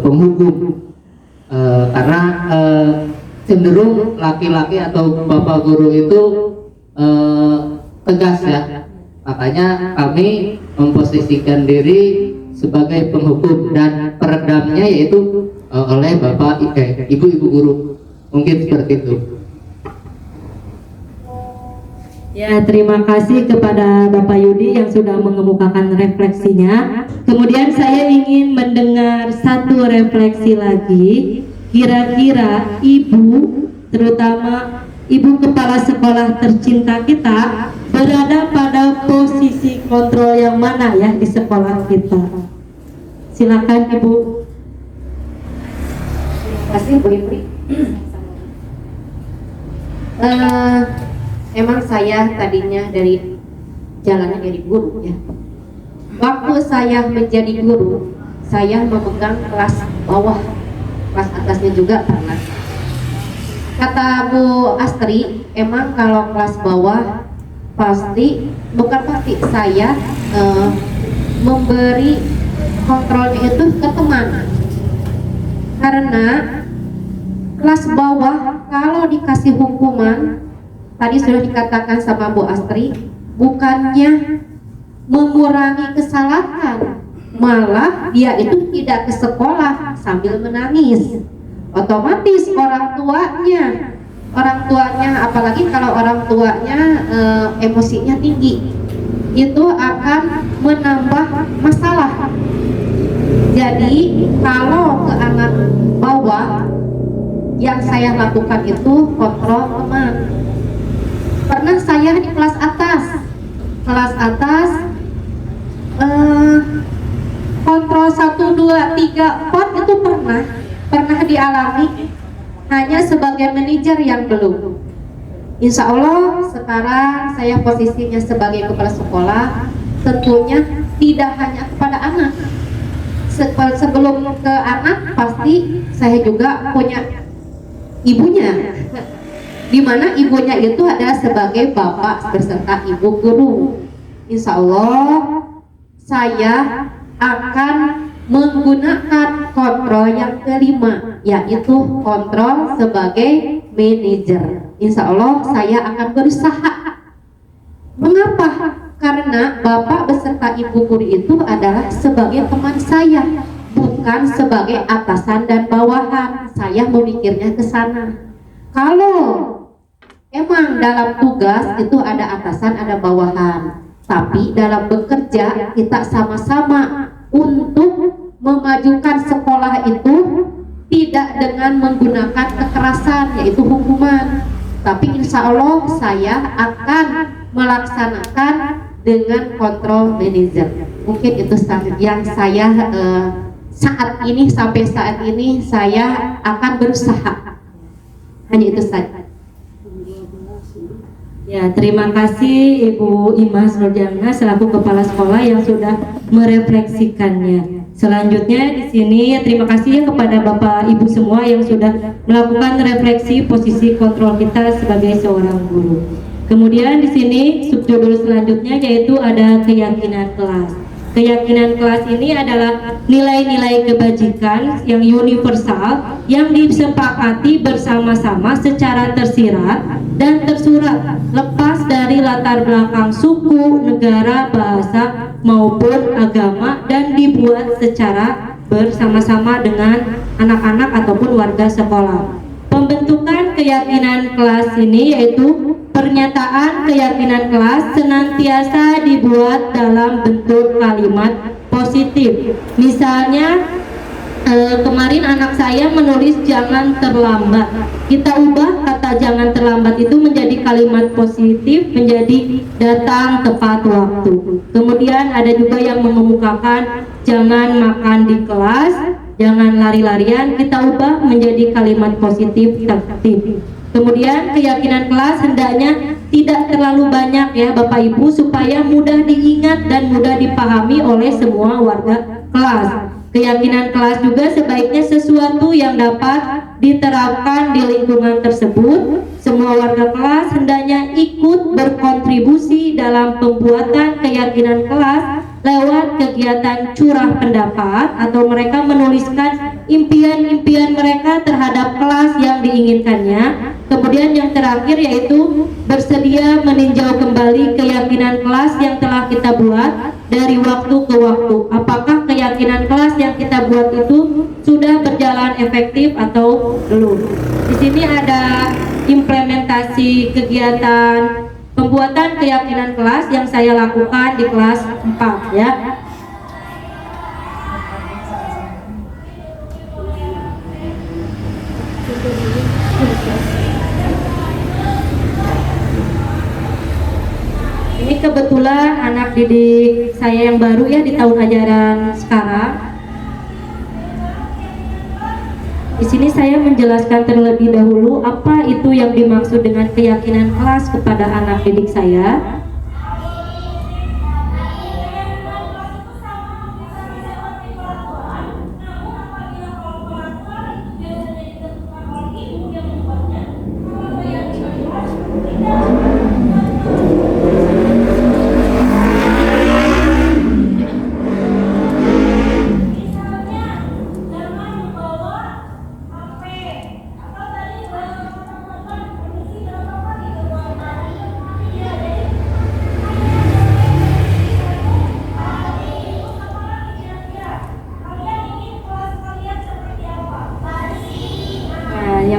penghukum, karena cenderung laki-laki atau bapak guru itu tegas ya, makanya kami memposisikan diri sebagai penghukum dan peredamnya yaitu oleh ibu-ibu guru, mungkin seperti itu. Ya, terima kasih kepada Bapak Yudi yang sudah mengemukakan refleksinya. Kemudian saya ingin mendengar satu refleksi lagi. Kira-kira ibu, terutama ibu kepala sekolah tercinta kita, berada pada posisi kontrol yang mana ya di sekolah kita? Silakan Ibu. Terima kasih Bu Indri. Emang saya tadinya jalannya dari guru ya. Waktu saya menjadi guru, saya memegang kelas bawah, kelas atasnya juga pernah. Kata Bu Astri, emang kalau kelas bawah bukan pasti saya memberi kontrolnya itu ke teman, karena kelas bawah kalau dikasih hukuman, tadi sudah dikatakan sama Bu Astri, bukannya mengurangi kesalahan, malah dia itu tidak ke sekolah sambil menangis. Otomatis orang tuanya apalagi kalau orang tuanya emosinya tinggi, itu akan menambah masalah. Jadi kalau ke anak bawah, yang saya lakukan itu kontrol teman. Pernah saya di kelas atas kontrol 1, 2, 3, 4 itu pernah dialami, hanya sebagai manajer yang belum. Insya Allah sekarang saya posisinya sebagai kepala sekolah, tentunya tidak hanya kepada anak. Sebelum ke anak pasti saya juga punya ibunya, di mana ibunya itu adalah sebagai bapak beserta ibu guru. Insya Allah saya akan menggunakan kontrol yang kelima, yaitu kontrol sebagai manajer. Insya Allah saya akan berusaha. Mengapa? Karena bapak beserta ibu guru itu adalah sebagai teman saya, bukan sebagai atasan dan bawahan. Saya memikirnya ke sana. Kalau emang dalam tugas itu ada atasan, ada bawahan, tapi dalam bekerja kita sama-sama untuk memajukan sekolah itu tidak dengan menggunakan kekerasan, yaitu hukuman, tapi insya Allah saya akan melaksanakan dengan kontrol manajer. Mungkin itu yang saya sampai saat ini saya akan berusaha. Hanya itu saja. Ya, terima kasih Ibu Imas Nurjana selaku Kepala Sekolah yang sudah merefleksikannya. Selanjutnya di sini terima kasih ya kepada Bapak Ibu semua yang sudah melakukan refleksi posisi kontrol kita sebagai seorang guru. Kemudian di sini subjudul selanjutnya yaitu ada keyakinan kelas. Keyakinan kelas ini adalah nilai-nilai kebajikan yang universal yang disepakati bersama-sama secara tersirat dan tersurat, lepas dari latar belakang suku, negara, bahasa maupun agama, dan dibuat secara bersama-sama dengan anak-anak ataupun warga sekolah. Pembentukan keyakinan kelas ini yaitu pernyataan keyakinan kelas senantiasa dibuat dalam bentuk kalimat positif. Misalnya kemarin anak saya menulis jangan terlambat. Kita ubah kata jangan terlambat itu menjadi kalimat positif, menjadi datang tepat waktu. Kemudian ada juga yang mengemukakan jangan makan di kelas, jangan lari-larian, kita ubah menjadi kalimat positif tertib. Kemudian keyakinan kelas hendaknya tidak terlalu banyak ya Bapak Ibu, supaya mudah diingat dan mudah dipahami oleh semua warga kelas. Keyakinan kelas juga sebaiknya sesuatu yang dapat diterapkan di lingkungan tersebut. Semua warga kelas hendaknya ikut berkontribusi dalam pembuatan keyakinan kelas lewat kegiatan curah pendapat, atau mereka menuliskan impian-impian mereka terhadap kelas yang diinginkannya. Kemudian yang terakhir yaitu bersedia meninjau kembali keyakinan kelas yang telah kita buat dari waktu ke waktu. Apakah keyakinan kelas yang kita buat itu sudah berjalan efektif atau belum? Di sini ada implementasi kegiatan pembuatan keyakinan kelas yang saya lakukan di kelas 4 ya. Ini kebetulan anak didik saya yang baru ya di tahun ajaran sekarang. Di sini saya menjelaskan terlebih dahulu apa itu yang dimaksud dengan keyakinan kelas kepada anak didik saya.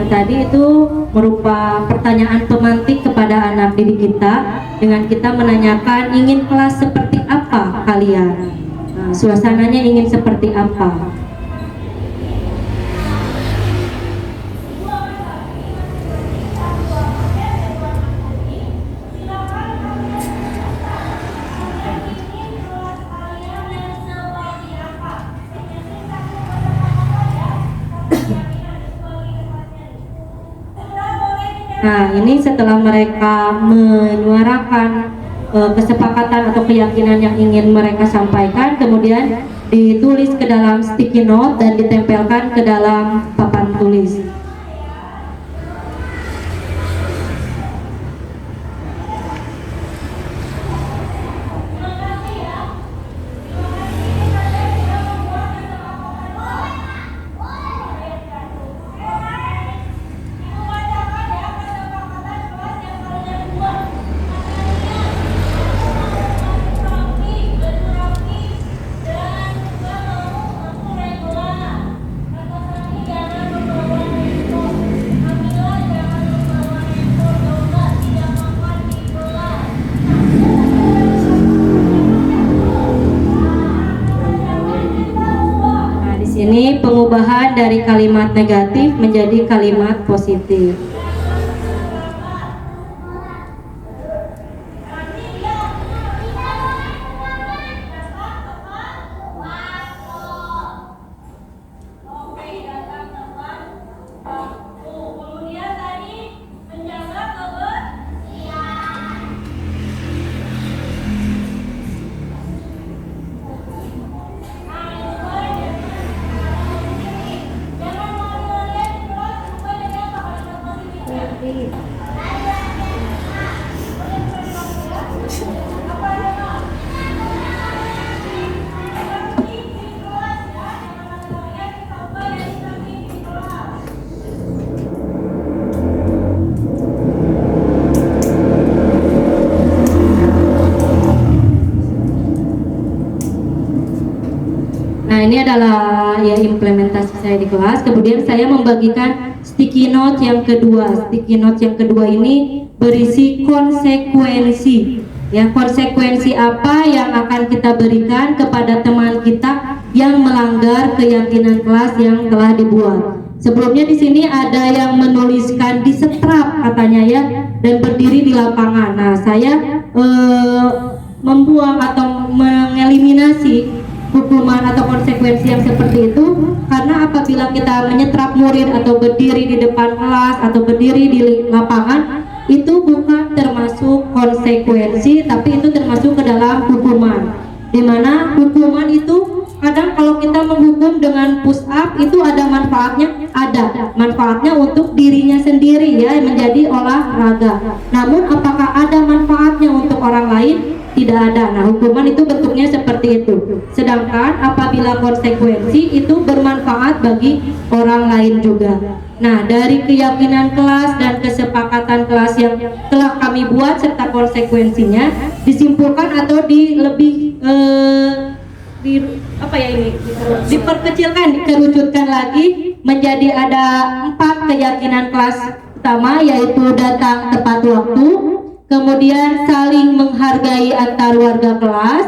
Tadi itu merupakan pertanyaan pemantik kepada anak didik kita dengan kita menanyakan ingin kelas seperti apa kalian, suasananya ingin seperti apa. Nah, ini setelah mereka menyuarakan kesepakatan atau keyakinan yang ingin mereka sampaikan, kemudian ditulis ke dalam sticky note dan ditempelkan ke dalam papan tulis. perubahan dari kalimat negatif menjadi kalimat positif. Nah, ini adalah ya implementasi saya di kelas. Kemudian saya membagikan sticky note yang kedua. Sticky note yang kedua ini berisi konsekuensi. Ya, konsekuensi apa yang akan kita berikan kepada teman kita yang melanggar keyakinan kelas yang telah dibuat. Sebelumnya di sini ada yang menuliskan di setrap katanya ya, dan berdiri di lapangan. Nah, saya membuang atau mengeliminasi hukuman atau konsekuensi yang seperti itu, karena apabila kita menyetrap murid atau berdiri di depan kelas atau berdiri di lapangan, itu bukan termasuk konsekuensi, tapi itu termasuk ke dalam hukuman. Dimana hukuman itu kadang kalau kita menghukum dengan push up itu ada manfaatnya untuk dirinya sendiri ya, menjadi olahraga. Namun apakah ada manfaatnya untuk orang lain? Tidak ada. Nah, hukuman itu bentuknya seperti itu. Sedangkan apabila konsekuensi itu bermanfaat bagi orang lain juga. Nah, dari keyakinan kelas dan kesepakatan kelas yang telah kami buat serta konsekuensinya disimpulkan atau diperkecilkan, dikerucutkan lagi menjadi ada 4 keyakinan kelas utama, yaitu datang tepat waktu, kemudian saling menghargai antar warga kelas,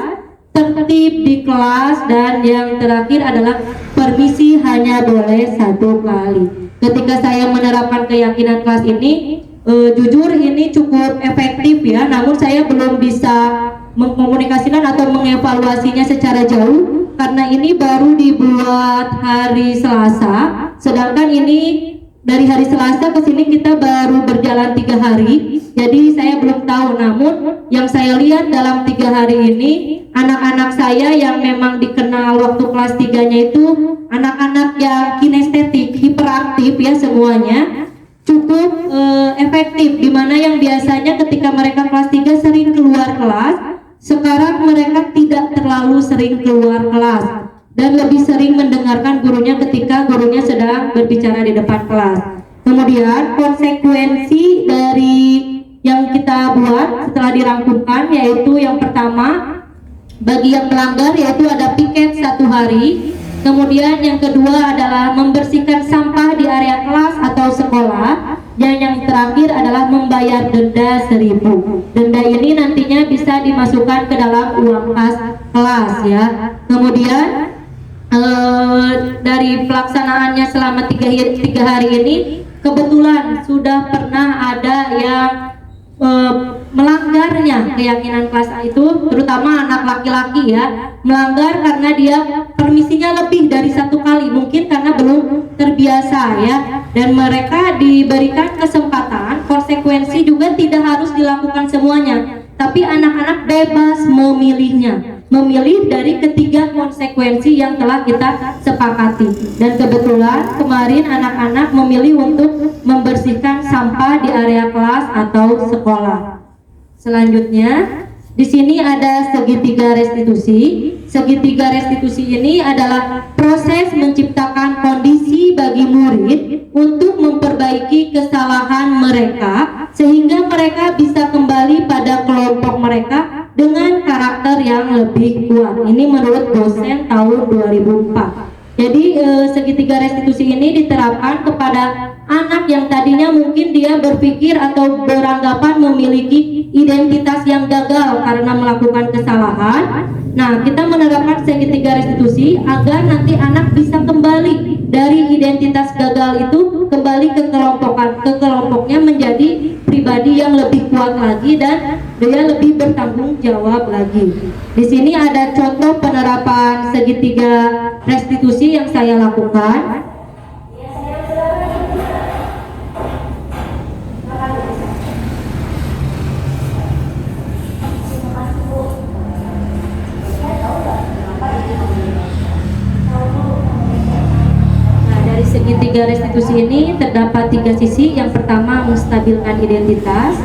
tertib di kelas, dan yang terakhir adalah permisi hanya boleh 1 kali. Ketika saya menerapkan keyakinan kelas ini, jujur ini cukup efektif ya, namun saya belum bisa mengkomunikasikan atau mengevaluasinya secara jauh karena ini baru dibuat hari Selasa, sedangkan ini dari hari Selasa ke sini kita baru berjalan 3 hari, jadi saya belum tahu. Namun yang saya lihat dalam 3 hari ini, anak-anak saya yang memang dikenal waktu kelas 3-nya itu anak-anak yang kinestetik, hiperaktif ya semuanya, cukup efektif. Dimana yang biasanya ketika mereka kelas 3 sering keluar kelas, sekarang mereka tidak terlalu sering keluar kelas dan lebih sering mendengarkan gurunya ketika gurunya sedang berbicara di depan kelas. Kemudian konsekuensi dari yang kita buat setelah dirangkumkan, yaitu yang pertama bagi yang melanggar yaitu ada piket 1 hari. Kemudian yang kedua adalah membersihkan sampah di area kelas atau sekolah, dan yang terakhir adalah membayar denda 1.000. Denda ini nantinya bisa dimasukkan ke dalam uang kas kelas ya. Kemudian dari pelaksanaannya selama 3 hari ini, kebetulan sudah pernah ada yang melanggarnya keyakinan kelas itu, terutama anak laki-laki ya, melanggar karena dia permisinya lebih dari 1 kali, mungkin karena belum terbiasa ya, dan mereka diberikan kesempatan. Konsekuensi juga tidak harus dilakukan semuanya, tapi anak-anak bebas memilihnya, memilih dari ketiga konsekuensi yang telah kita sepakati. Dan kebetulan kemarin anak-anak memilih untuk membersihkan sampah di area kelas atau sekolah. Selanjutnya, di sini ada segitiga restitusi. Segitiga restitusi ini adalah proses menciptakan kondisi bagi murid untuk memperbaiki kesalahan mereka sehingga mereka bisa kembali pada kelompok mereka dengan karakter yang lebih kuat. Ini menurut dosen tahun 2004. Jadi segitiga segitiga restitusi ini diterapkan kepada anak yang tadinya mungkin dia berpikir atau beranggapan memiliki identitas yang gagal karena melakukan kesalahan. Nah, kita menerapkan segitiga restitusi agar nanti anak bisa kembali dari identitas gagal itu kembali ke kelompoknya menjadi pribadi yang lebih kuat lagi dan dia lebih bertanggung jawab lagi. Di sini ada contoh penerapan segitiga restitusi yang saya lakukan. Segitiga restitusi ini terdapat 3 sisi. Yang pertama, menstabilkan identitas.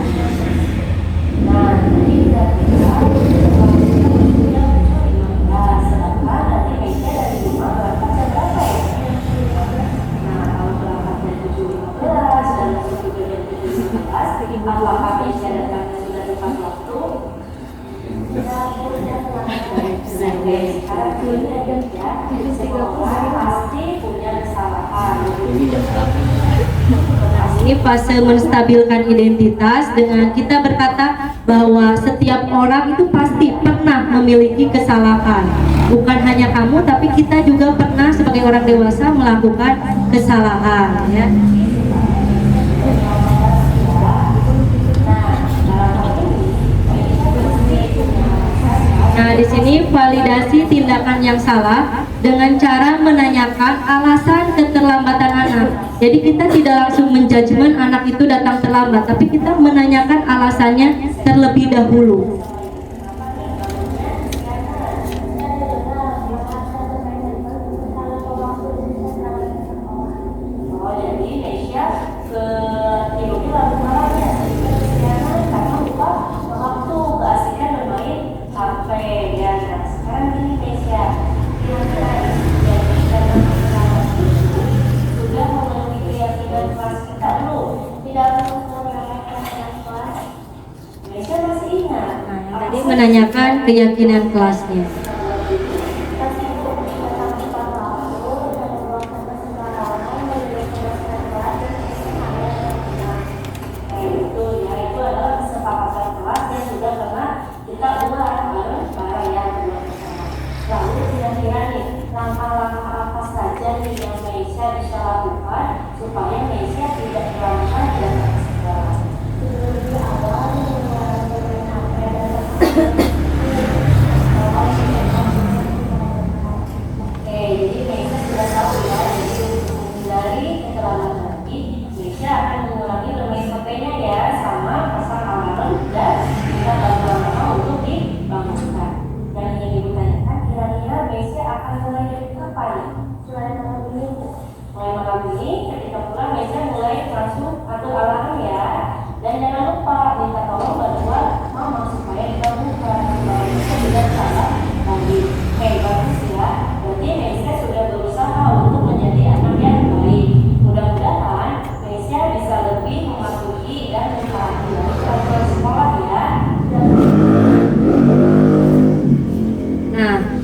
Ini fase menstabilkan identitas dengan kita berkata bahwa setiap orang itu pasti pernah memiliki kesalahan. Bukan hanya kamu, tapi kita juga pernah sebagai orang dewasa melakukan kesalahan, ya. Nah, di sini validasi tindakan yang salah dengan cara menanyakan alasan keterlambatan anak. Jadi kita tidak langsung menjudgment anak itu datang terlambat, tapi kita menanyakan alasannya terlebih dahulu. Menanyakan keyakinan kelasnya.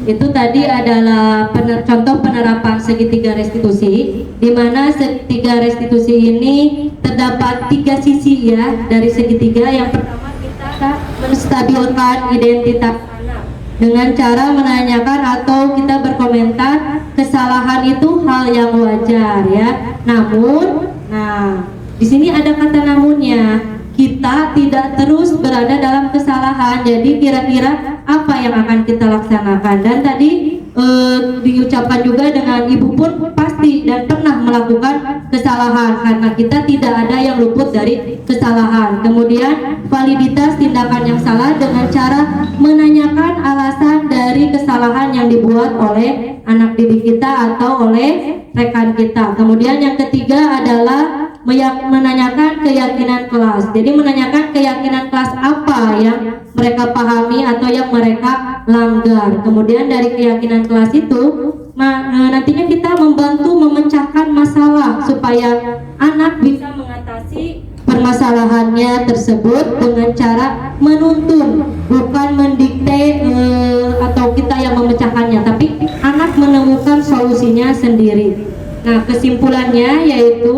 Itu tadi adalah contoh penerapan segitiga restitusi, di mana segitiga restitusi ini terdapat 3 sisi ya dari segitiga. Yang pertama, kita menstabilkan identitas anak dengan cara menanyakan atau kita berkomentar kesalahan itu hal yang wajar ya. Namun, di sini ada kata namunnya. Kita tidak terus berada dalam kesalahan. Jadi kira-kira apa yang akan kita laksanakan? Dan tadi diucapkan juga dengan ibu pun pasti dan pernah melakukan kesalahan, karena kita tidak ada yang luput dari kesalahan. Kemudian validitas tindakan yang salah dengan cara menanyakan alasan dari kesalahan yang dibuat oleh anak didik kita atau oleh rekan kita. Kemudian yang ketiga adalah menanyakan keyakinan kelas. Jadi menanyakan keyakinan kelas apa yang mereka pahami atau yang mereka langgar. Kemudian dari keyakinan kelas itu nantinya kita membantu memecahkan masalah supaya anak bisa mengatasi permasalahannya tersebut dengan cara menuntun, bukan mendikte atau kita yang memecahkannya, tapi anak menemukan solusinya sendiri. Nah, kesimpulannya yaitu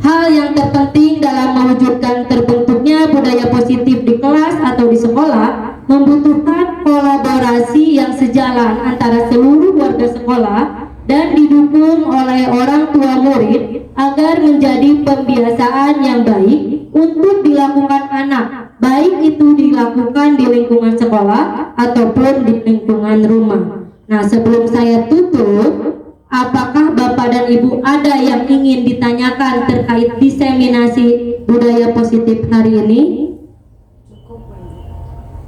hal yang terpenting dalam mewujudkan terbentuknya budaya positif di kelas atau di sekolah membutuhkan kolaborasi yang sejalan antara seluruh warga sekolah dan didukung oleh orang tua murid agar menjadi pembiasaan yang baik untuk dilakukan anak, baik itu dilakukan di lingkungan sekolah ataupun di lingkungan rumah. Nah, sebelum saya tutup, apakah Bapak dan Ibu ada yang ingin ditanyakan terkait diseminasi budaya positif hari ini?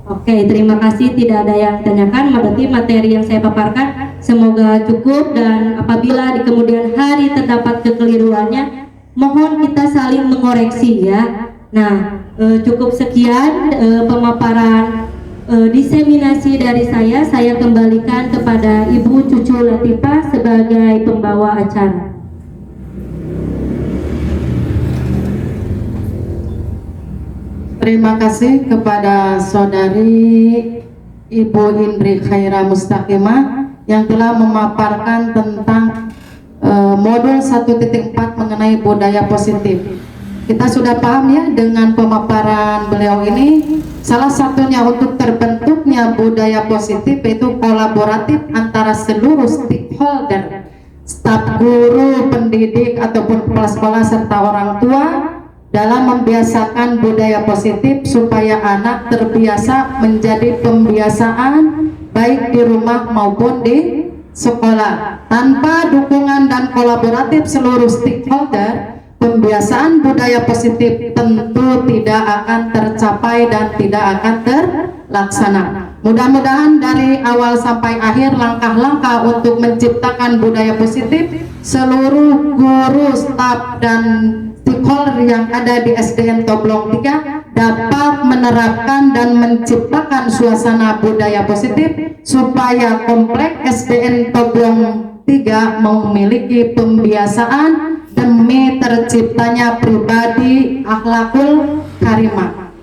Oke, terima kasih. Tidak ada yang tanyakan. Berarti materi yang saya paparkan semoga cukup, dan apabila di kemudian hari terdapat kekeliruannya, mohon kita saling mengoreksi ya. Nah, cukup sekian pemaparan diseminasi dari saya. Saya kembalikan kepada Ibu Cucu Latifah sebagai pembawa acara. Terima kasih kepada saudari Ibu Indri Khaira Mustaqimah yang telah memaparkan tentang modul 1.4 mengenai budaya positif. Kita sudah paham ya dengan pemaparan beliau ini, salah satunya untuk terbentuknya budaya positif yaitu kolaboratif antara seluruh stakeholder, staf guru, pendidik ataupun kepala sekolah serta orang tua dalam membiasakan budaya positif supaya anak terbiasa menjadi pembiasaan baik di rumah maupun di sekolah. Tanpa dukungan dan kolaboratif seluruh stakeholder, pembiasaan budaya positif tentu tidak akan tercapai dan tidak akan terlaksana. Mudah-mudahan dari awal sampai akhir langkah-langkah untuk menciptakan budaya positif seluruh guru, staf dan stakeholder yang ada di SDN Toblong 3 dapat menerapkan dan menciptakan suasana budaya positif supaya komplek SDN Toblong 3 memiliki pembiasaan demi terciptanya pribadi akhlakul karimah.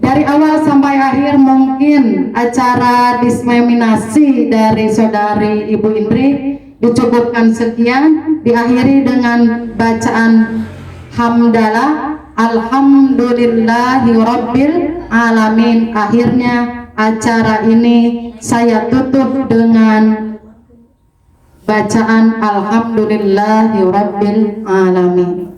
Dari awal sampai akhir mungkin acara diseminasi dari saudari Ibu Indri dicukupkan sekian, diakhiri dengan bacaan hamdalah alhamdulillahi rabbil alamin. Akhirnya acara ini saya tutup dengan bacaan alhamdulillahi rabbil alamin.